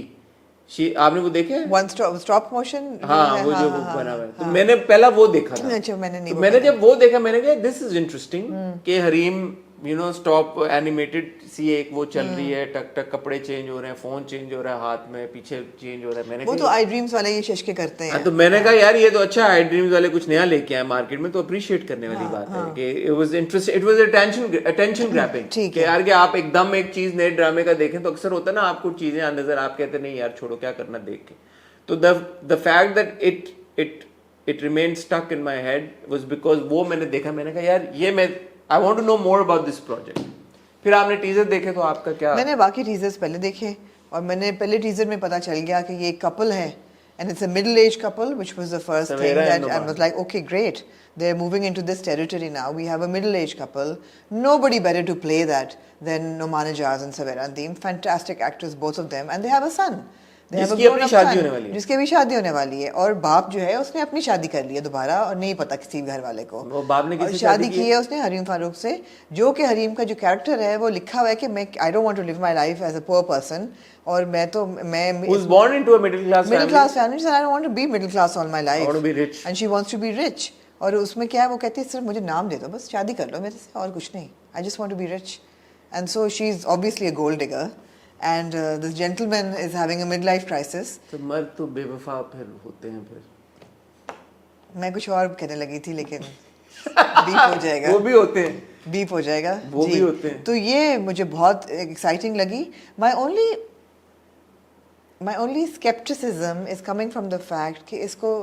आपने वो देखे? One stop motion. हाँ, वो जो बना हुआ है, तो मैंने पहला वो देखा था. अच्छा, मैंने नहीं. तो मैंने जब वो देखा मैंने कहा दिस इज इंटरेस्टिंग कि हरीम स्टॉप एनिमेटेड सी एक वो चल रही है, टक टक कपड़े चेंज हो रहे हैं, फोन चेंज हो रहा है, हाथ में पीछे चेंज हो रहा है. मैंने वो तो आई ड्रीम्स वाले ये शश के करते हैं. हाँ, तो मैंने कहा यार ये तो अच्छा आई ड्रीम्स वाले कुछ नया लेके आए मार्केट में, तो अप्रिशिएट करने वाली बात है कि it was interest, it was attention grabbing कि यार कि आप एकदम एक चीज नए ड्रामे का देखें तो अक्सर होता है ना आपको चीजें नजर, आप कहते नहीं यार छोड़ो क्या करना देख के. तो the fact that it remain stuck in my head was because वो मैंने देखा, मैंने कहा यार ये मैं I want to know more about this project. फिर आपने टीजर देखे तो आपका क्या? मैंने बाकी टीजर्स पहले देखे और मैंने पहले टीजर में पता चल गया कि ये एक कपल है and it's a middle aged couple, which was the first thing Savera and that I was like, okay, great, they're moving into this territory now. We have a middle aged couple. Nobody better to play that than Noman Ijaz and Savera Nadeem. Fantastic actors, both of them, and they have a son. They have a जिसकी अपनी grown-up शादी son, होने वाली है. जिसकी भी शादी होने वाली है, और बाप जो है उसने अपनी शादी कर ली है दोबारा और नहीं पता किसी घर वाले को. वो बाप ने और किसी शादी की है उसने हरीम फारूक से, जो कि हरीम का जो कैरेक्टर है वो लिखा हुआ है कि मैं I don't want to live my life as a poor person, और मैं was born into a middle class family, so I don't want to be middle class all my life. I want to be rich. And she wants to be rich. और उसमें क्या है वो कहती है सिर्फ मुझे नाम दे दो, बस शादी कर लो मेरे से और कुछ नहीं. I just want to be rich. And so she's obviously a gold digger. And this gentleman is having a midlife crisis. तो मर्द तो बेवफा फिर होते हैं. फिर मैं कुछ और कहने लगी थी लेकिन बीप हो जाएगा. वो भी होते हैं. बीप हो जाएगा. वो भी होते हैं. तो ये मुझे बहुत एक्साइटिंग लगी. My only skepticism is coming from the fact कि इसको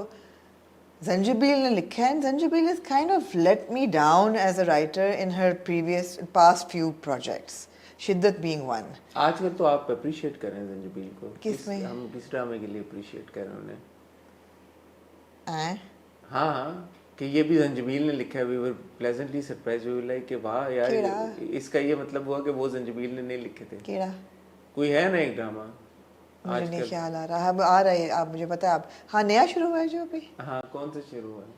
Zanjabil ने लिखा है, and Zanjabil has kind of let me down as a writer in her past few projects. शिद्दत being one. आजकल तो आप अप्रिशिएट कर रहे हैं जंजीबील को. किसमें? हम किस ड्रामे के लिए अप्रिशिएट कर रहे हैं उन्हें? हाँ कि ये भी जंजीबील ने लिखा है. We were pleasantly surprised. We were like कि वाह यार, इसका ये मतलब हुआ कि वो जंजीबील ने नहीं लिखे थे. केड़ा? कोई है ना एक ड्रामा मुझे नहीं ख्याल आ रहा. अब आ रहा है, आप मुझे पता है. आप हाँ नया शुरू हुआ है जो अभी. हाँ कौन सा शुरू हुआ है?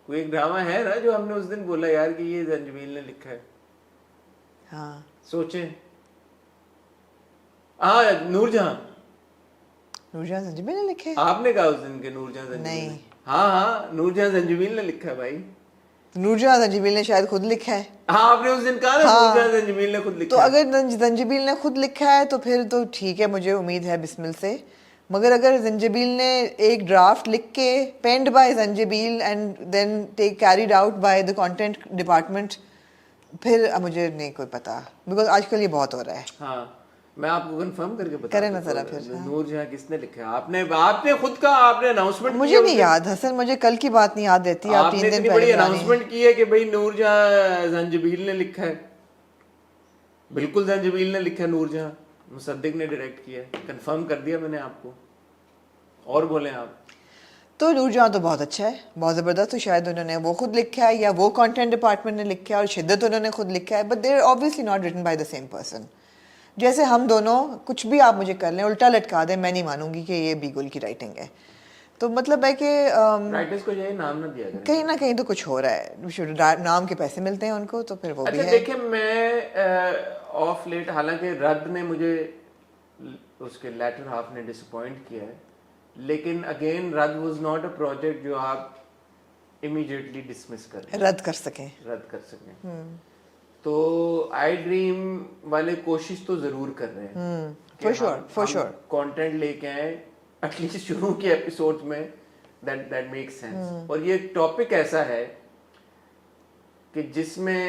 कोई एक ड्रामा है ना जो हमने उस दिन बोला यार कि ये जंजीबील ने लिखा है. हाँ सोचें. हाँ नूरजहां. नूरजहां जंजीबील ने लिखे. आपने कहा उस दिन के नूरजहां जंजीबील. नहीं. हाँ नूरजहां जंजीबील ने लिखा है भाई. नूरजहां जंजीबील ने शायद खुद लिखा है. हाँ आपने उस दिन कहा ना नूरजहां जंजीबील ने खुद लिखा. तो अगर जंजीबील ने खुद लिखा है तो फिर तो ठीक है, मुझे उम्मीद है बिस्मिल से. मगर अगर जंजीबील ने एक ड्राफ्ट लिख के penned by Zanjabeel and then carried out by the content department, फिर मुझे नहीं कोई पता, बिकॉज आजकल ये बहुत हो रहा है. हाँ मैं आपको कंफर्म करके बता करें ना जरा फिर. नूरजहां किसने लिखा है? आपने खुद का आपने अनाउंसमेंट मुझे नहीं याद हसन, मुझे कल की बात नहीं याद रहती. आप 3 दिन पहले अनाउंसमेंट की है कि भाई नूरजहां जंजीबील ने लिखा है. बिल्कुल जंजीबील ने लिखा है. नूरजहां मुसद्दिक ने डायरेक्ट किया है. कंफर्म कर दिया मैंने आपको. और बोले आप. तो नूरजहां तो बहुत अच्छा है, बहुत ज़बरदस्त. तो शायद उन्होंने वो खुद लिखा है या वो कंटेंट डिपार्टमेंट ने लिखा है, और शिद्दत उन्होंने खुद लिखा है. But they are obviously not written by the same person. जैसे हम दोनों कुछ भी आप मुझे कर लें, उल्टा लटका दें, मैं नहीं मानूंगी कि ये बीगुल की राइटिंग है. तो मतलब है कि राइटर्स को ये नाम ना दिया जाए. कहीं ना कहीं तो कुछ हो रहा है. नाम के पैसे मिलते हैं उनको, तो फिर वो भी है. देखिए मैं ऑफ लेट, हालांकि रद्द ने मुझे उसके लेटर हाफ ने डिसअपॉइंट किया है, लेकिन अगेन रद्द वाज नॉट अ प्रोजेक्ट जो आप इमीडिएटली डिसमिस रद्द कर सकें. तो आई ड्रीम वाले कोशिश तो जरूर कर रहे हैं. फॉर श्योर कंटेंट लेके आए एटलीस्ट शुरू के एपिसोड्स में. That makes sense. और ये टॉपिक ऐसा है कि जिसमें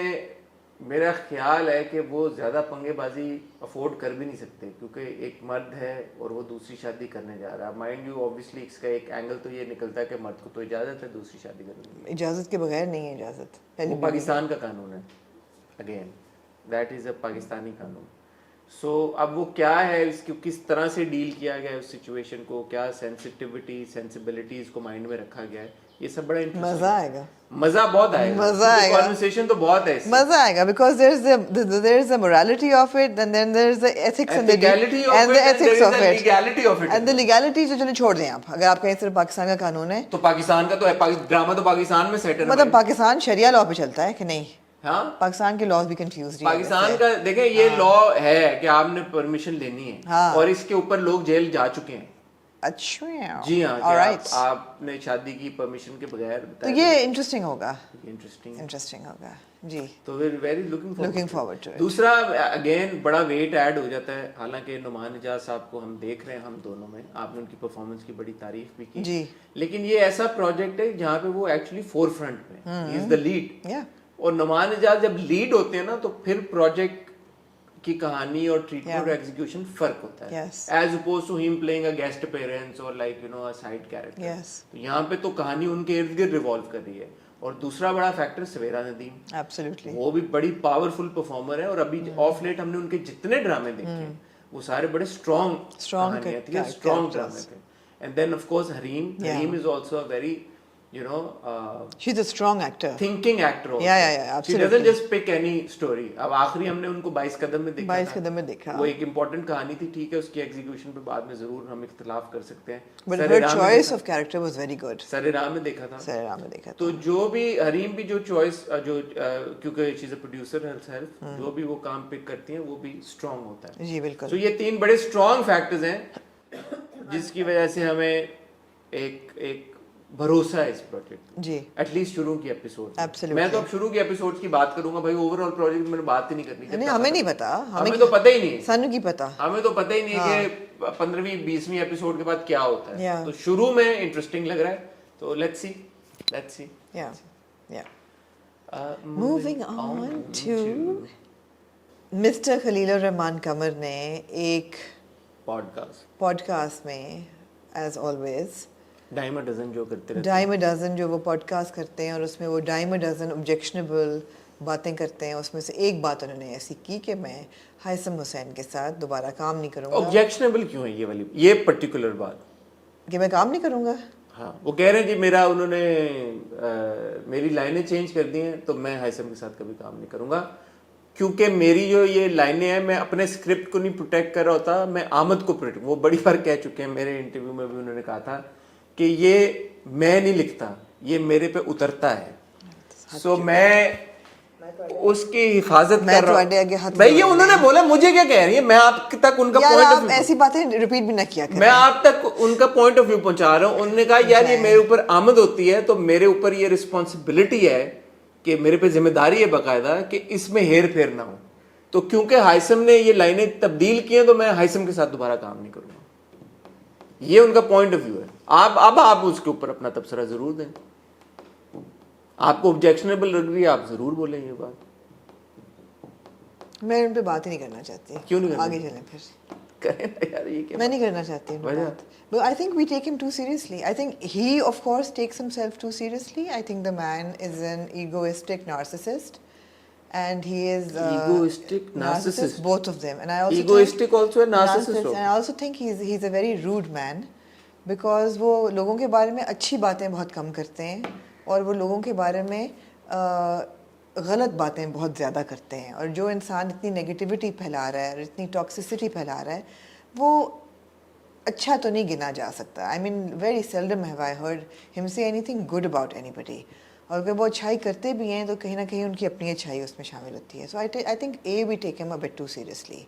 میرا خیال ہے کہ وہ زیادہ پنگے بازی افورڈ کر بھی نہیں سکتے کیونکہ ایک مرد ہے اور وہ دوسری شادی کرنے جا رہا ہے. مائنڈ یو اوبیسلی اس کا ایک اینگل تو یہ نکلتا ہے کہ مرد کو تو اجازت ہے دوسری شادی کرنے کی, اجازت کے بغیر نہیں ہے اجازت, وہ پاکستان کا قانون ہے, اگین دیٹ از اے پاکستانی قانون. سو اب وہ کیا ہے, اس کو کس طرح سے ڈیل کیا گیا ہے اس سچویشن کو, کیا سینسٹیوٹی سینسیبلٹیز کو مائنڈ میں رکھا گیا ہے, یہ سب بڑا مزہ آئے گا, مزہ بہت آئے گا, مزہ آئے گا, کنورسیشن تو بہت ہے, مزہ آئے گا, because there is the morality of it and then there is the ethics and the ethics of it and the legality جو چلیں چھوڑ دیں آپ, اگر آپ کہیں صرف پاکستان کا قانون ہے تو پاکستان کا تو ڈرامہ تو پاکستان میں سیٹ ہے, مطلب پاکستان شریعہ لاء پہ چلتا ہے کہ نہیں؟ ہاں پاکستان کے لاز بھی کنفیوز پاکستان کا دیکھیں یہ لا ہے کہ آپ نے پرمیشن لینی ہے اور اس کے اوپر لوگ جیل جا چکے ہیں. اچھا جی ہاں, آپ نے شادی کی پرمیشن کے بغیر, تو یہ انٹرسٹنگ ہوگا, انٹرسٹنگ ہوگا جی, تو we very looking forward to it. دوسرا اگین بڑا ویٹ ایڈ ہو جاتا ہے, حالانکہ نعمان اجاز صاحب کو ہم دیکھ رہے ہیں ہم دونوں میں, آپ نے ان کی پرفارمنس کی بڑی تعریف بھی کی جی, لیکن یہ ایسا پروجیکٹ ہے جہاں پہ وہ ایکچولی فور فرنٹ میں, ہی از دا لیڈ, یا اور نعمان اجاز جب لیڈ ہوتے ہیں نا تو پھر پروجیکٹ کی کہانی اور ٹریٹمنٹ اور ایگزیکیوشن فرق ہوتا ہے, ایز اپوز ٹو ہم پلئنگ اے گیسٹ اپیئرنس اور like you know a side character. تو یہاں پہ تو کہانی ان کے ارد گرد ریوالو کر رہی ہے. اور دوسرا بڑا فیکٹر سویرا ندیم, ایبسلیوٹلی, وہ بھی بڑی پاورفل پرفارمر ہے, اور ابھی آف لیٹ ہم نے ان کے جتنے ڈرامے دیکھے ہیں وہ سارے بڑے اسٹرانگ کہانیاں تھیں, اسٹرانگ ڈرامے تھے. And then of course Hareem is also a very you know she's a strong actor, thinking actor also. yeah she doesn't just pick any story. اب آخری ہم نے ان کو 22 قدم میں دیکھا, 22 قدم میں دیکھا, وہ ایک امپورٹنٹ کہانی تھی, ٹھیک ہے اس کی ایگزیکیوشن پہ بعد میں ضرور ہم اختلاف کر سکتے ہیں, but her choice of character was very good. سر راہ میں دیکھا تھا, سر راہ میں دیکھا تھا. تو جو بھی حریم بھی جو چوائس جو کیونکہ شی از اے پروڈیوسر ہرسیلف, جو بھی وہ کام پک کرتی ہیں وہ بھی اسٹرانگ ہوتا ہے. جی بالکل. تو یہ تین بڑے اسٹرانگ فیکٹرز ہیں جس کی وجہ سے ہمیں ایک بھروسہ ہے اس پروجیکٹ, جی ایٹ لیسٹ شروع کی ایپیسوڈ. Absolutely. میں تو اب شروع کی ایپیسوڈ کی بات کروں گا بھائی, اوور آل پروجیکٹ میں نے بات ہی نہیں کرنی. نہیں ہمیں نہیں پتا, ہمیں تو پتہ ہی نہیں, سانو کی پتا, ہمیں تو پتہ ہی نہیں کہ 15ویں 20ویں ایپیسوڈ کے بعد کیا ہوتا ہے. تو شروع میں انٹرسٹنگ لگ رہا ہے, تو let's see. Moving on to mister Khalil ur-Rahman Qamar نے ایک پوڈ کاسٹ میں ایز آلویز ڈائم ڈزن جو کرتے رہتے ڈائم ڈزن جو وہ پوڈ کاسٹ کرتے ہیں, اور اس میں وہ ڈائم ڈزن آبجیکشنیبل باتیں کرتے ہیں. اس میں سے ایک بات انہوں نے ایسی کی کہ میں ہیثم حسین کے ساتھ دوبارہ کام نہیں کروں گا. آبجیکشنیبل کیوں ہے یہ والی, یہ پرٹیکولر بات کہ میں کام نہیں کروں گا؟ ہاں وہ کہہ رہے ہیں جی میرا انہوں نے میری لائنیں چینج کر دی ہیں, تو میں ہیثم کے ساتھ کبھی کام نہیں کروں گا, کیونکہ میری جو یہ لائنیں ہیں میں اپنے اسکرپٹ کو نہیں پروٹیکٹ کر رہا ہوتا, میں آمد کو پروٹیکٹ. وہ بڑی بار کہہ چکے ہیں, میرے انٹرویو میں بھی انہوں نے کہا تھا کہ یہ میں نہیں لکھتا, یہ میرے پہ اترتا ہے. سو میں اس کی حفاظت کر رہا ہوں. بھائی یہ انہوں نے بولا, مجھے کیا کہہ رہی ہے, میں آپ تک ان کا پوائنٹ آف ویو, ایسی باتیں ریپیٹ بھی نہ کیا کریں, میں آپ تک ان کا پوائنٹ آف ویو پہنچا رہا ہوں. انہوں نے کہا یار یہ میرے اوپر آمد ہوتی ہے تو میرے اوپر یہ رسپانسبلٹی ہے کہ میرے پہ ذمہ داری ہے باقاعدہ کہ اس میں ہیر پھیر نہ ہو. تو کیونکہ ہیثم نے یہ لائنیں تبدیل کی ہیں تو میں ہیثم کے ساتھ دوبارہ کام نہیں کروں گا. یہ ان کا پوائنٹ آف ویو ہے. اب آپ اس کے اوپر اپنا تبصرہ ضرور دیں, آپ کو آبجیکشنیبل لگ رہی ہے آپ ضرور بولیں یہ بات. میں ان پہ بات ہی نہیں کرنا چاہتی. کیوں نہیں آگے چلیں پھر کریں یار, یہ کیا میں نہیں کرنا چاہتی بات. But I think we take him too seriously. I think he of course takes himself too seriously. I think the man is an egoistic narcissist. And he is egoistic narcissist, both of them. And I also egoistic also a narcissist. And I also think he's a very rude man, because وہ لوگوں کے بارے میں اچھی باتیں بہت کم کرتے ہیں, اور وہ لوگوں کے بارے میں غلط باتیں بہت زیادہ کرتے ہیں. اور جو انسان اتنی نیگیٹیوٹی پھیلا رہا ہے اور اتنی ٹاکسیسٹی پھیلا رہا ہے, وہ اچھا تو نہیں گنا جا سکتا. I mean very seldom have I heard him say anything good about anybody. اور اگر وہ اچھائی کرتے بھی ہیں تو کہیں نہ کہیں ان کی اپنی اچھائی اس میں شامل ہوتی ہے. سو I think we take him a bit too seriously.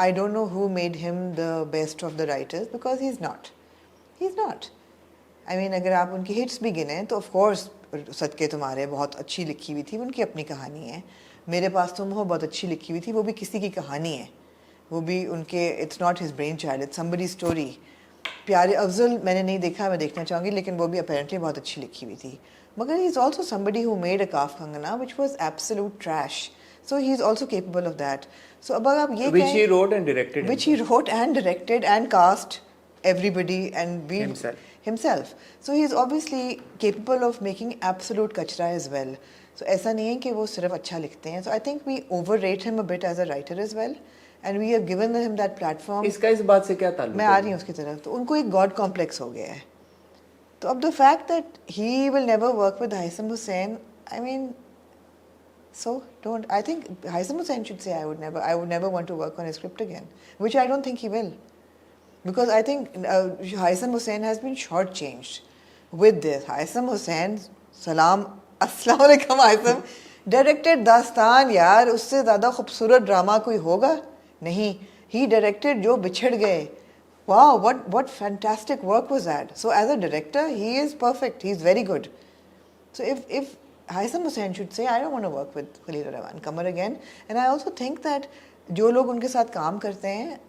I don't know who made him the best of the writers, because he's not. I mean اگر آپ ان کی ہٹس بھی گنیں تو آف کورس صدقے تمہارے بہت اچھی لکھی ہوئی تھی, ان کی اپنی کہانی ہے. میرے پاس تم ہو بہت اچھی لکھی ہوئی تھی, وہ بھی کسی کی کہانی ہے, وہ بھی ان کے, it's not his brainchild, it's somebody's story. پیارے افضل میں نے نہیں دیکھا, میں دیکھنا چاہوں گی, لیکن وہ بھی اپیرنٹلی بہت اچھی لکھی ہوئی تھی. Magar he's also somebody who made a Kaaf Kangana which was absolute trash. So he's also capable of that. So अब आप ये which कहें, he wrote and directed which he wrote and directed and cast everybody and we himself. So he's obviously capable of making absolute kachra as well. So ऐसा नहीं है कि वो सिर्फ अच्छा लिखते हैं. So I think we overrate him a bit as a writer as well, and we have given him that platform. इसका इस बात से क्या ताल्लुक मैं आ रही हूँ उसकी तरफ. तो उनको एक god complex हो गया है. तो अब the fact that he will never work with Haitham Hussain, I mean, so don't. I think Haitham Hussain should say I would never want to work on his script again, which I don't think he will, because I think Haitham Hussain has been shortchanged with this. Haitham Hussain, अस्सलाम वालेकुम Haitham, directed दास्तान यार, उससे ज़्यादा खूबसूरत drama कोई होगा नहीं. He directed जो बिछड़ गए. Wow, what fantastic work was that. So as a director, he is perfect. He's very good. So if Haitham Hussain should say, I don't want to work with Khalil Rahman Qamar again. And I also think that जो लोग उनके साथ काम करते हैं,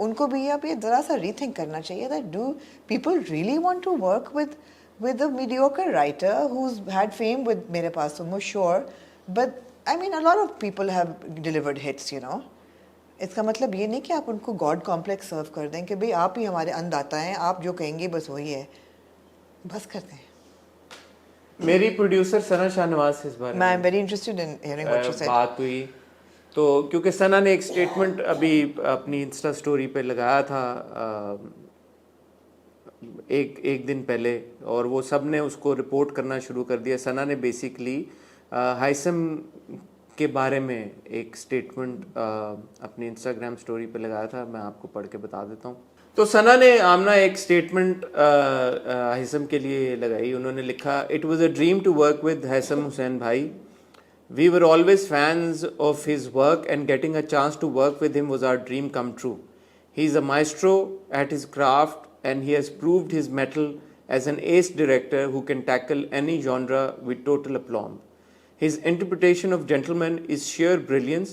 उनको भी अब ये ज़रा सा rethink करना चाहिए that do people really want to work with a mediocre writer who's had fame with Mere Paas Tuम, sure. But I mean, a lot of people have delivered hits, you know. इसका मतलब ये नहीं कि आप उनको God complex सर्व कर दें कि भाई आप ही हमारे अंदाता हैं, आप जो कहेंगे बस वही है. बस करते हैं. मेरी प्रोड्यूसर सना शाहनवाज इस बारे में मैं very interested in hearing what you said. बात हुई तो क्योंकि सना ने एक स्टेटमेंट अभी अपनी इंस्टा स्टोरी पे लगाया था एक दिन पहले, और वो सब ने उसको रिपोर्ट करना शुरू कर दिया. सना ने बेसिकली हाइसम के बारे में एक स्टेटमेंट अपनी इंस्टाग्राम स्टोरी पे लगाया था. मैं आपको पढ़ के बता देता हूँ. तो सना ने आमना एक स्टेटमेंट हाइसम के लिए लगाई. उन्होंने लिखा, it was a dream to work with Haisam Hussain भाई. We were always fans of his work and getting a chance to work with him was our dream come true. He is a maestro at his craft and he has proved his mettle as an ace director who can tackle any genre with total aplomb. His interpretation of gentlemen is sheer brilliance,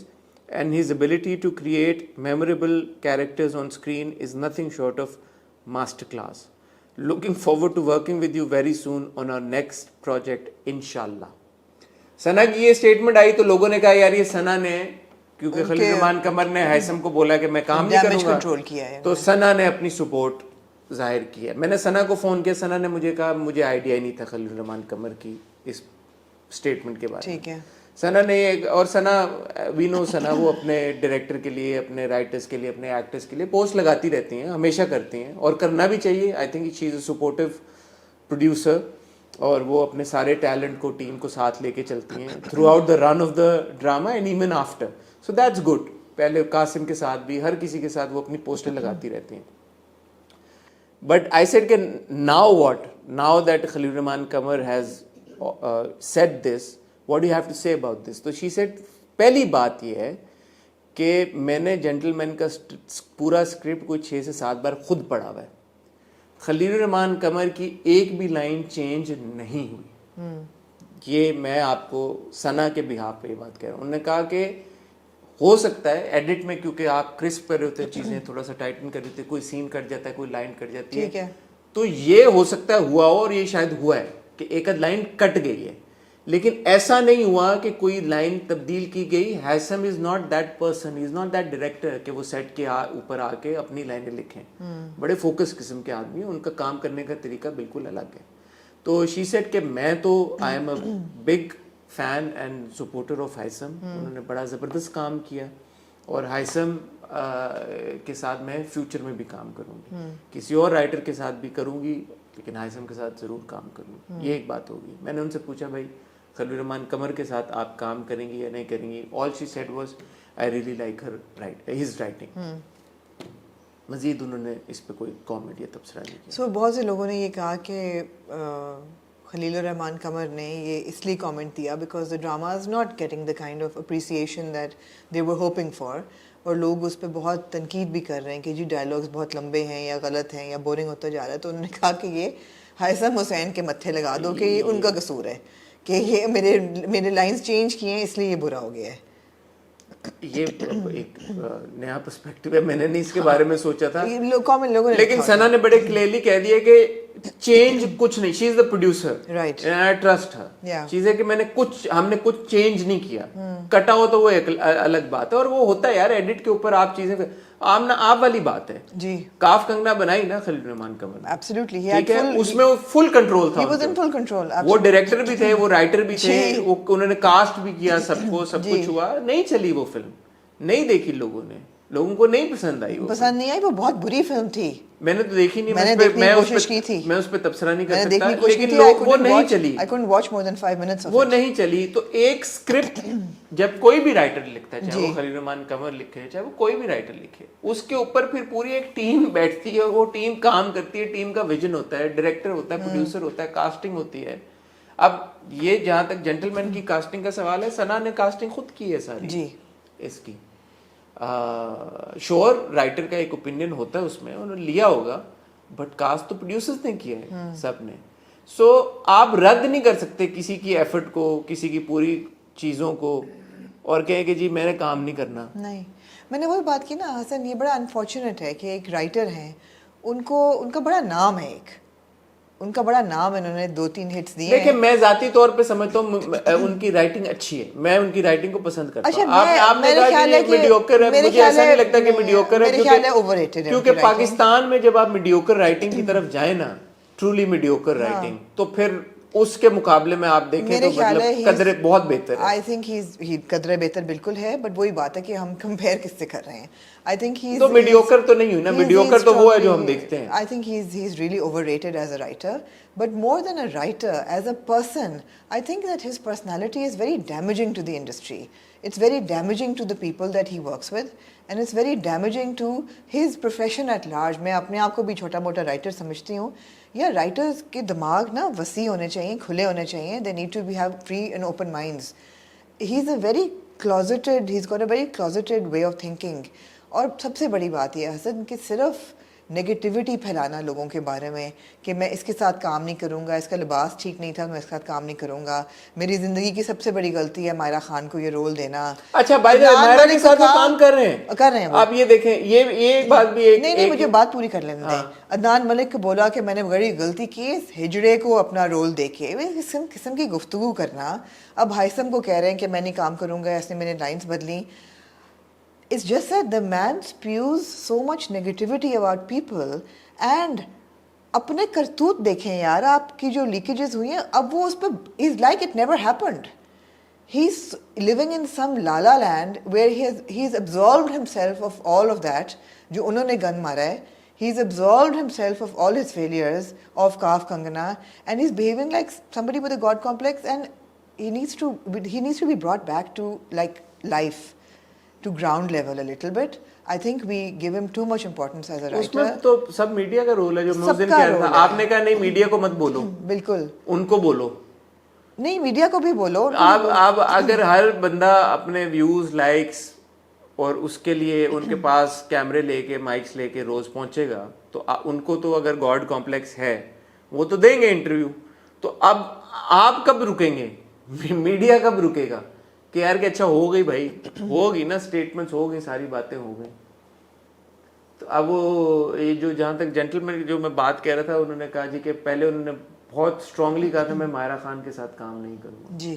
and his ability to create memorable characters on screen is nothing short of masterclass. Looking forward to working with you very soon on our next project, inshallah. सना की ये statement आई तो लोगों ने कहा यार ये सना ने, क्योंकि खलील रहमान कमर ने हाइसम को बोला कि मैं काम नहीं करूंगा, तो सना ने अपनी सपोर्ट जाहिर की है. मैंने सना को फ़ोन किया, सना ने मुझे कहा मुझे आइडिया ही नहीं था खलील रहमान कमर की इस स्टेटमेंट के बारे में. ठीक है. सना ने और सना वी नो सना वो अपने डायरेक्टर के लिए, अपने राइटर्स के लिए, अपने एक्टर्स के लिए पोस्ट लगाती रहती हैं, हमेशा करती हैं और करना भी चाहिए. I think she is a supportive producer और वो अपने सारे टैलेंट को, टीम को साथ लेके चलती हैं through out the run of the drama and even after. So that's good. पहले कासिम के साथ भी, हर किसी के साथ वो अपनी पोस्टर लगाती रहती हैं. बट आई सेड कि now what, now that Khalil Rehman Qamar has said this, what do you have to say about this? तो she said, पहली बात ये है कि मैंने जेंटलमैन का पूरा स्क्रिप्ट कोई 6 से 7 बार खुद पढ़ा हुआ है. खलील रहमान कमर की एक भी लाइन चेंज नहीं हुई. ये मैं आपको सना के बिहाफ पे ये बात कह रहा हूँ. उन्होंने कहा कि हो सकता है एडिट में, क्योंकि आप क्रिस्प कर रहे होते हैं चीज़ें, थोड़ा सा टाइटन कर देते, कोई सीन कट जाता है, कोई लाइन कट जाती है, तो ये हो सकता है हुआ हो, और ये शायद हुआ है कि एक आध लाइन कट गई है, लेकिन ऐसा नहीं हुआ कि कोई लाइन तब्दील की गई. Haisam is not that person, is not that director कि वो सेट के ऊपर आके अपनी लाइनें लिखें. बड़े फोकस किस्म के आदमी हैं, उनका काम करने का तरीका बिल्कुल अलग है. तो शी सेड कि मैं तो I am a big fan and supporter of Haisam. उन्होंने बड़ा ज़बरदस्त काम किया और हाइसम के साथ मैं फ्यूचर में भी काम करूँगी, किसी और राइटर के साथ भी करूँगी, लेकिन हाइसम के साथ ज़रूर काम करूँगी. ये एक बात होगी. मैंने उनसे पूछा भाई खलील रहमान कमर के साथ आप काम करेंगी या नहीं करेंगी. All she said was I really like her his writing. मज़ीद उन्होंने इस पे कोई कमेंट या तबसरा नहीं किया. सो बहुत से लोगों ने ये कहा कि खलील रहमान कमर ने ये इसलिए कमेंट दिया because the drama is not getting the kind of appreciation that they were hoping for, और लोग उस पर बहुत तनकीद भी कर रहे हैं कि जी डायलॉग्स बहुत लंबे हैं या गलत हैं या बोरिंग होता जा रहा है. तो उन्होंने कहा कि ये हाइसम हुसैन के मत्थे लगा दो कि ये उनका कसूर है कि ये मेरे लाइंस चेंज किए हैं इसलिए ये बुरा हो गया है. ये एक नया पर्सपेक्टिव है, मैंने नहीं इसके बारे में सोचा था. लोगों ने लेकिन सना ने बड़े क्लियरली कह दिया कि चेंज कुछ नहीं, she is the producer, Right. And I trust her. Yeah. चीज है कि हमने कुछ चेंज नहीं किया. कटा हो तो वो एक अलग बात है, और वो होता है यार, एडिट के ऊपर आप चीजें आमना आप वाली बात है. जी. काफ कंगना बनाई ना खलील रहमान कमर ने, Absolutely. ठीक है, उसमें वो फुल कंट्रोल था. He was in full control. वो डायरेक्टर भी थे, वो राइटर भी थे, वो उन्होंने कास्ट भी किया, सबको सब कुछ हुआ. नहीं चली वो फिल्म, नहीं देखी लोगों को नहीं पसंद आई. पसंद नहीं आई, वो बहुत बुरी फिल्म थी. मैंने तो देखी नहीं, मैंने देखने की कोशिश की थी, मैं उस पे तबसरा नहीं कर मैंने सकता, देखने की कोशिश की लेकिन थी. वो नहीं चली. I couldn't watch more than 5 minutes of वो it. नहीं चली. तो एक स्क्रिप्ट जब कोई भी राइटर लिखता है, चाहे वो खलील रहमान कमर लिखे, चाहे वो कोई भी राइटर लिखे, उसके ऊपर फिर पूरी एक टीम बैठती है, वो टीम काम करती है, टीम का विजन होता है, डायरेक्टर होता है, प्रोड्यूसर होता है, कास्टिंग होती है. अब ये जहां तक जेंटलमैन की कास्टिंग का सवाल है, सना ने कास्टिंग खुद की है सारी जी. इसकी. श्योर राइटर का एक ओपिनियन होता है उसमें, उन्होंने लिया होगा, बट कास्ट तो प्रोड्यूसर्स ने किया है सब ने. सो आप रद्द नहीं कर सकते किसी की एफर्ट को, किसी की पूरी चीज़ों को, और कहे कि जी मैंने काम नहीं करना. नहीं, मैंने वही बात की ना हसन, ये बड़ा अनफॉर्चुनेट है कि एक राइटर हैं, उनका बड़ा नाम है, उनका बड़ा नाम है, उन्होंने 2-3 हिट्स दिए. देखिए, मैं जाती तौर पे समझता हूँ उनकी राइटिंग अच्छी है, मैं उनकी राइटिंग को पसंद करता हूँ. आपने कहा कि मीडियोकर है, मुझे ऐसा नहीं लगता कि मीडियोकर है, क्योंकि पाकिस्तान में जब आप मीडियोकर राइटिंग की तरफ जाए ना, ट्रूली मीडियोकर राइटिंग, तो फिर उसके मुकाबले में आप देखें तो मतलब कदरे बहुत बेहतर है. आई थिंक ही कदरे बेहतर बिल्कुल है, बट वही बात है कि हम कंपेयर किससे कर रहे हैं. आई थिंक ही तो मीडियोकर तो नहीं हुई ना, मीडियोकर तो वो है जो हम देखते हैं. I think he is really overrated as a writer, but more than a writer, as a person, I think that his personality is very damaging to the industry. It's very damaging to the people that he works with, and it's very damaging to his profession at large. मैं अपने आप को भी छोटा मोटा writer समझती हूँ. या राइटर्स के दिमाग ना वसी होने चाहिए, खुले होने चाहिए. They need to have free and open minds. He's a very closeted, he's got a very closeted way of thinking. और सबसे बड़ी बात यह है हसन कि सिर्फ नेगेटिविटी फैलाना लोगों के बारे में कि मैं इसके साथ काम नहीं करूँगा, इसका लिबास ठीक नहीं था, मैं इसके साथ काम नहीं करूँगा, मेरी ज़िंदगी की सबसे बड़ी गलती है मायरा खान को ये रोल देना. अच्छा, भाई मायरा के साथ काम कर रहे हैं वो. आप ये देखें, ये बात भी एक नहीं, मुझे बात पूरी कर लेने दें. अदनान मलिक को बोला कि मैंने बड़ी गलती की हिजड़े को अपना रोल देके, इस किस्म की गुफ्तगू करना. अब हाइसम को कह रहे हैं कि मैं नहीं काम करूँगा, इसने मैंने लाइन्स बदली. It's just that the man spews so much negativity about people, and अपने करतूत देखें यार, आपकी जो लीकेजेस हुई हैं, अब वो उस पर he's like it never happened. He's living in some la la land where he's absolved himself of all of that. जो उन्होंने गन मारा है, he's absolved himself of all his failures of Kaaf Kangana, and he's behaving like somebody with a god complex, and he needs to be brought back to like life, to ground level a little bit. I think we give him too much importance as a writer. उसमें तो सब media का role है, जो मैं उस दिन कह रहा था. आपने कहा नहीं मीडिया को मत बोलो, बिल्कुल उनको बोलो. नहीं, मीडिया को भी बोलो. आप अगर हर बंदा अपने व्यूज, लाइक्स और उसके लिए उनके पास कैमरे लेके, माइक्स लेके रोज पहुंचेगा, तो उनको तो अगर गॉड कॉम्प्लेक्स है, वो तो देंगे इंटरव्यू. तो अब आप कब रुकेंगे, मीडिया कब रुकेगा कि यार कि अच्छा हो गई भाई, होगी ना, स्टेटमेंट्स हो गई, सारी बातें हो गई. तो अब वो ये जो जहाँ तक जेंटलमैन जो मैं बात कह रहा था, उन्होंने कहा जी कि पहले उन्होंने बहुत स्ट्रांगली कहा था मैं मायरा खान के साथ काम नहीं करूँगा. जी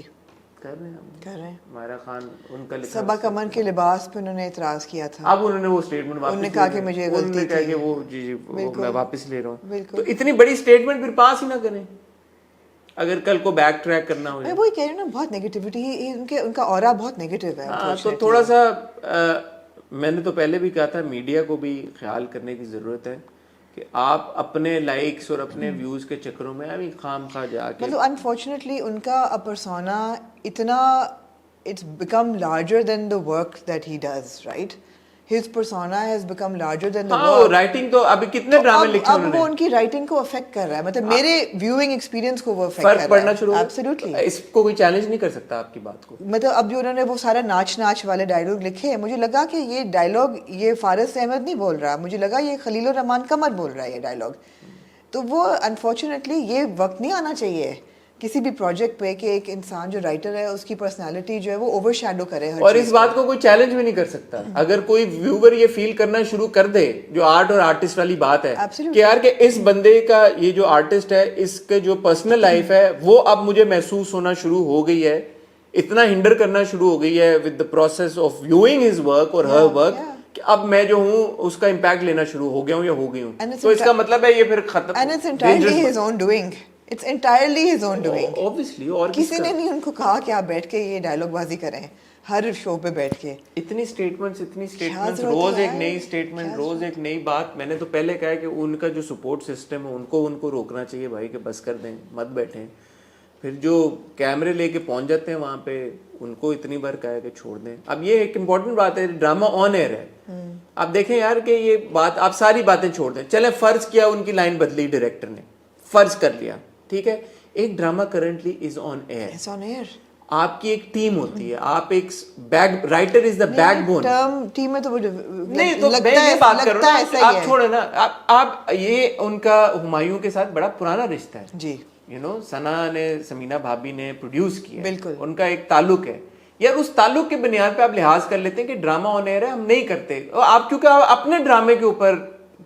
कर रहे हैं मायरा खान, उनका लिखा सबा कमर के लिबास पे उन्होंने इतराज किया था. अब उन्होंने वो स्टेटमेंट वापस, उन्होंने कहा कि मुझे गलती थी, कि वो जी वो मैं वापस ले रहा हूँ. बिल्कुल. तो इतनी बड़ी स्टेटमेंट फिर पास ही ना करें अगर कल को बैक ट्रैक करना हो. मैं वही कह रही हूँ ना, बहुत नेगेटिविटी, उनका ऑरा बहुत नेगेटिव है. तो थोड़ा सा मैंने तो पहले भी कहा था, मीडिया को भी ख्याल करने की ज़रूरत है कि आप अपने लाइक्स और अपने व्यूज़ के चक्करों में अभी खामखा जाके, मतलब अनफॉर्चुनेटली उनका पर्सोना इतना, it's become larger than the work that he does, right? His persona has become larger than the work. Writing तो अभी कितने ड्रामे लिखे उन्होंने, अब वो उनकी राइटिंग को अफेक्ट कर रहा है, मतलब मेरे व्यूइंग एक्सपीरियंस को वो अफेक्ट कर रहा है. फर्क पड़ना शुरू, एब्सोल्युटली. इसको कोई चैलेंज नहीं कर सकता आपकी बात को. मतलब अब जो उन्होंने वो सारा नाच वाले डायलॉग लिखे, मुझे लगा कि ये डायलॉग ये फारिस अहमद नहीं बोल रहा, मुझे लगा ये खलील रहमान कमर बोल रहा है ये डायलॉग. तो वो अनफॉर्चुनेटली ये वक्त नहीं आना चाहिए किसी भी प्रोजेक्ट पे कि एक इंसान जो राइटर है उसकी पर्सनालिटी जो है वो ओवर शैडो करे हर और चीज़ इस बात को कोई चैलेंज भी नहीं कर सकता अगर कोई व्यूवर ये फील करना शुरू कर दे, जो आर्ट और आर्टिस्ट वाली बात है Absolutely. कि यार कि इस बंदे का, ये जो आर्टिस्ट है, इसके जो पर्सनल लाइफ है वो अब मुझे महसूस होना शुरू हो गई है, इतना हिंडर करना शुरू हो गई है with the process of viewing his work और हर वर्क, कि अब मैं जो हूँ उसका इम्पैक्ट लेना शुरू हो गया हूँ या हो गई हूँ, तो इसका मतलब है ये फिर खत्म। And it's entirely his own doing, it's entirely his own doing. Obviously, और किसी ने नहीं उनको कहा कि आप बैठ के ये डायलॉग बाजी करें हर शो पे बैठ के। इतनी स्टेटमेंट्स जरूरत रोज है एक यार? नई स्टेटमेंट, रोज एक नई बात। मैंने तो पहले कहा है कि उनका जो सपोर्ट सिस्टम है उनको रोकना चाहिए भाई, कि बस कर दें, मत बैठें। फिर जो कैमरे लेके पहुंच जाते हैं वहां पे, उनको इतनी बार कहा है कि छोड़ दें। अब ये एक इम्पॉर्टेंट बात है, ड्रामा ऑन एयर है। आप देखें यार कि ये बात, आप सारी बातें छोड़ दें, चले फर्ज किया उनकी लाइन बदली डायरेक्टर ने, फर्ज कर लिया, ठीक है, एक drama currently is on air, it's on air. आपकी एक टीम होती है, आप एक back writer is the backbone. Term team में तो वो नहीं तो मैं ये बात कर रहा हूँ, आप छोड़े ना, आप ये उनका हुमायूं के साथ बड़ा पुराना रिश्ता है जी, यू नो, सना ने, समीना भाभी ने प्रोड्यूस किया, बिल्कुल, उनका एक ताल्लुक है यार, उस ताल्लुक के बुनियाद पे आप लिहाज कर लेते हैं कि ड्रामा ऑन एयर है, हम नहीं करते। आप क्योंकि आप अपने ड्रामे के ऊपर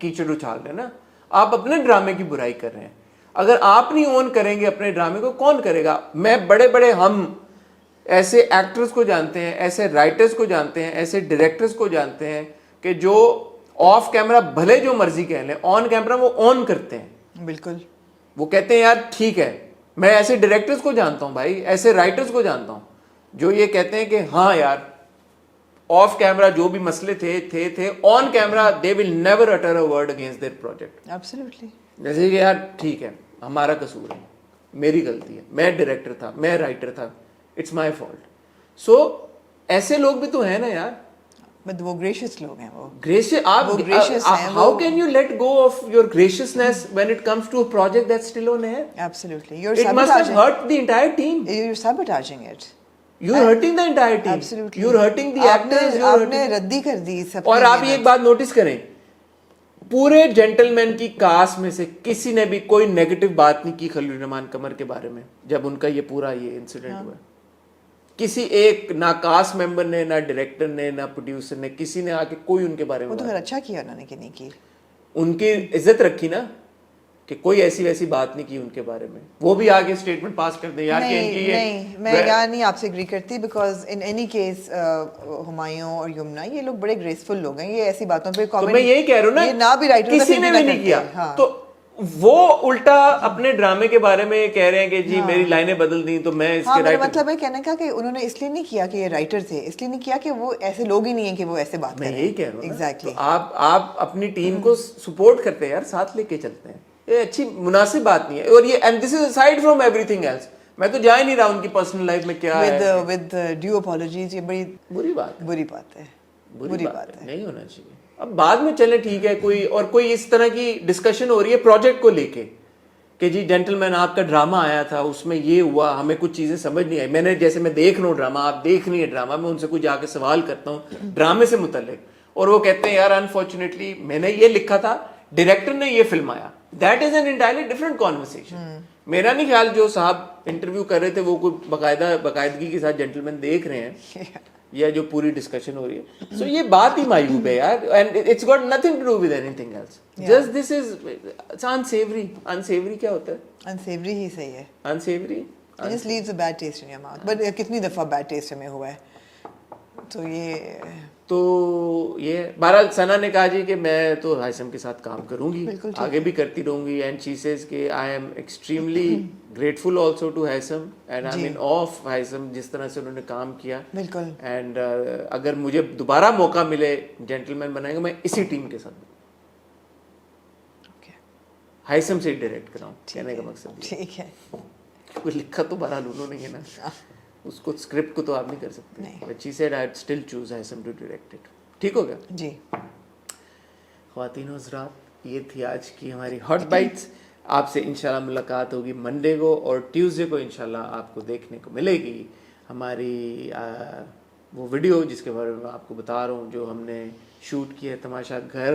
कीचड़ उछाल रहे हैं ना, आप अपने ड्रामे की बुराई कर रहे हैं। अगर आप नहीं ऑन करेंगे अपने ड्रामे को, कौन करेगा? मैं बड़े बड़े हम ऐसे एक्टर्स को जानते हैं, ऐसे राइटर्स को जानते हैं, ऐसे डायरेक्टर्स को जानते हैं कि जो ऑफ कैमरा भले जो मर्जी कह लें, ऑन कैमरा वो ऑन करते हैं। बिल्कुल, वो कहते हैं यार ठीक है। मैं ऐसे डायरेक्टर्स को जानता हूं भाई, ऐसे राइटर्स को जानता हूं जो ये कहते हैं कि हाँ यार, ऑफ कैमरा जो भी मसले थे on camera they will never utter a word against their project. Absolutely. जैसे कि यार ठीक है, हमारा कसूर है, मेरी गलती है, मैं डायरेक्टर था, मैं राइटर था, इट्स माय फॉल्ट। सो ऐसे लोग भी तो हैं ना यार, बट वो ग्रेशियस लोग हैं, वो ग्रेशियस। वो gracious हैं, how can you let go of your graciousness when it comes to a project that's still on air? Absolutely, you are It must have hurt the entire team. you're sabotaging it. You're hurting the entire team. Absolutely. You're hurting the actors. You're आपने hurting... रद्दी कर दी सब। और आप ये एक बात notice करें, पूरे जेंटलमैन की कास्ट में से किसी ने भी कोई नेगेटिव बात नहीं की खलील रहमान कमर के बारे में जब उनका ये पूरा ये इंसिडेंट हुआ। किसी एक, ना कास्ट मेंबर ने, ना डायरेक्टर ने, ना प्रोड्यूसर ने, किसी ने आके कोई उनके बारे में, वो तो फिर अच्छा किया उन्होंने कि नहीं की, उनकी इज्जत रखी ना, कि कोई ऐसी वैसी बात नहीं की उनके बारे में। वो भी आगे स्टेटमेंट पास कर दे यार कि इनकी ये नहीं, मैं यहाँ नहीं आपसे एग्री करती, because in any case Humayun और यमुना ये लोग बड़े ग्रेसफुल लोग हैं, ये ऐसी बातों पे तो मैं यही कह रहा हूँ ना, ये ना भी राइटर किसी ने भी नहीं किया। हाँ। तो वो उल्टा अपने ड्रामे के बारे में कह रहे हैं कि जी मेरी लाइनें बदल दी तो मैं इसके राइटर। मतलब है कहने का कि उन्होंने इसलिए नहीं किया कि ये राइटर थे, इसलिए नहीं किया कि वो ऐसे लोग ही नहीं है कि वो ऐसे बात करें। मैं यही कह रहा हूँ एग्जैक्टली। आप अपनी टीम को सपोर्ट करते हैं यार, साथ लेके चलते हैं, ये अच्छी मुनासिब बात नहीं है। और ये and this is aside from everything else, मैं तो जा ही नहीं रहा उनकी पर्सनल लाइफ में क्या है। विद ड्यू अपॉलजीज, ये बड़ी बुरी बात है, बुरी बात है, बुरी बात है, नहीं होना चाहिए। अब बाद में चले ठीक है, कोई इस तरह की डिस्कशन हो रही है प्रोजेक्ट को लेके कि जी जेंटलमैन आपका ड्रामा आया था, उसमें ये हुआ, हमें कुछ चीजें समझ नहीं आई। मैं देख रहा हूँ ड्रामा, आप देख नहीं है ड्रामा, मैं उनसे कुछ जाके सवाल करता हूँ ड्रामे से मुतल्लिक, और वो कहते हैं यार अनफॉर्चुनेटली मैंने ये लिखा था, डायरेक्टर ने ये फिल्माया। That is an entirely different conversation. मेरा नहीं ख्याल जो साहब इंटरव्यू कर रहे थे वो कोई बाकायदगी के साथ जेंटलमैन देख रहे हैं या जो पूरी डिस्कशन हो रही है। सो ये बात ही मायूब है यार, and it's got nothing to do with anything else, just this is unsavoury. Unsavoury क्या होता है? अनसेवरी ही सही है, unsavoury just leaves a bad taste in your mouth. But कितनी दफा बैड टेस्ट हमें हुआ है, तो ये बहरहाल सना ने कहा जी कि मैं तो हाइसम के साथ काम करूंगी, आगे भी करती रहूंगी, एंड शी सेज कि I am extremely grateful also to Haisam and I mean of Haisam, जिस तरह से उन्होंने काम किया। बिल्कुल। एंड अगर मुझे दोबारा मौका मिले जेंटलमैन बनाएंगे, मैं इसी टीम के साथ हाइसम से डायरेक्ट कराऊं, कहने का मकसद ठीक है। कुछ लिखा तो बहरहाल उन्होंने ही ना, उसको स्क्रिप्ट को तो आप नहीं कर सकते। But she said I still choose Haisam to direct it. ठीक हो गया जी। ख्वातीन और हज़रात, ये थी आज की हमारी हॉट बाइट्स। आपसे इंशाल्लाह मुलाकात होगी मंडे को, और ट्यूसडे को इंशाल्लाह आपको देखने को मिलेगी हमारी वो वीडियो जिसके बारे में आपको बता रहा हूँ, जो हमने शूट किया है तमाशा घर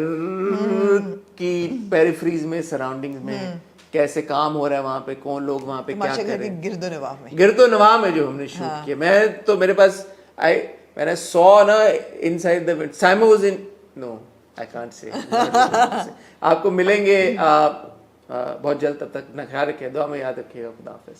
की पेरिफ्रीज में, सराउंडिंग्स में, کیسے کام ہو رہا ہے وہاں پہ, کون لوگ وہاں پہ کیا کر رہے ہیں. گرد و نواح میں, گرد و نواح میں جو ہم نے شوٹ کیا, میں تو میرے پاس when I saw نا inside the wind, Simon was in, no I can't say. آپ کو ملیں گے بہت جلد, تب تک اپنا خیال رکھیں, دعا میں یاد رکھیے گا. خدا حافظ.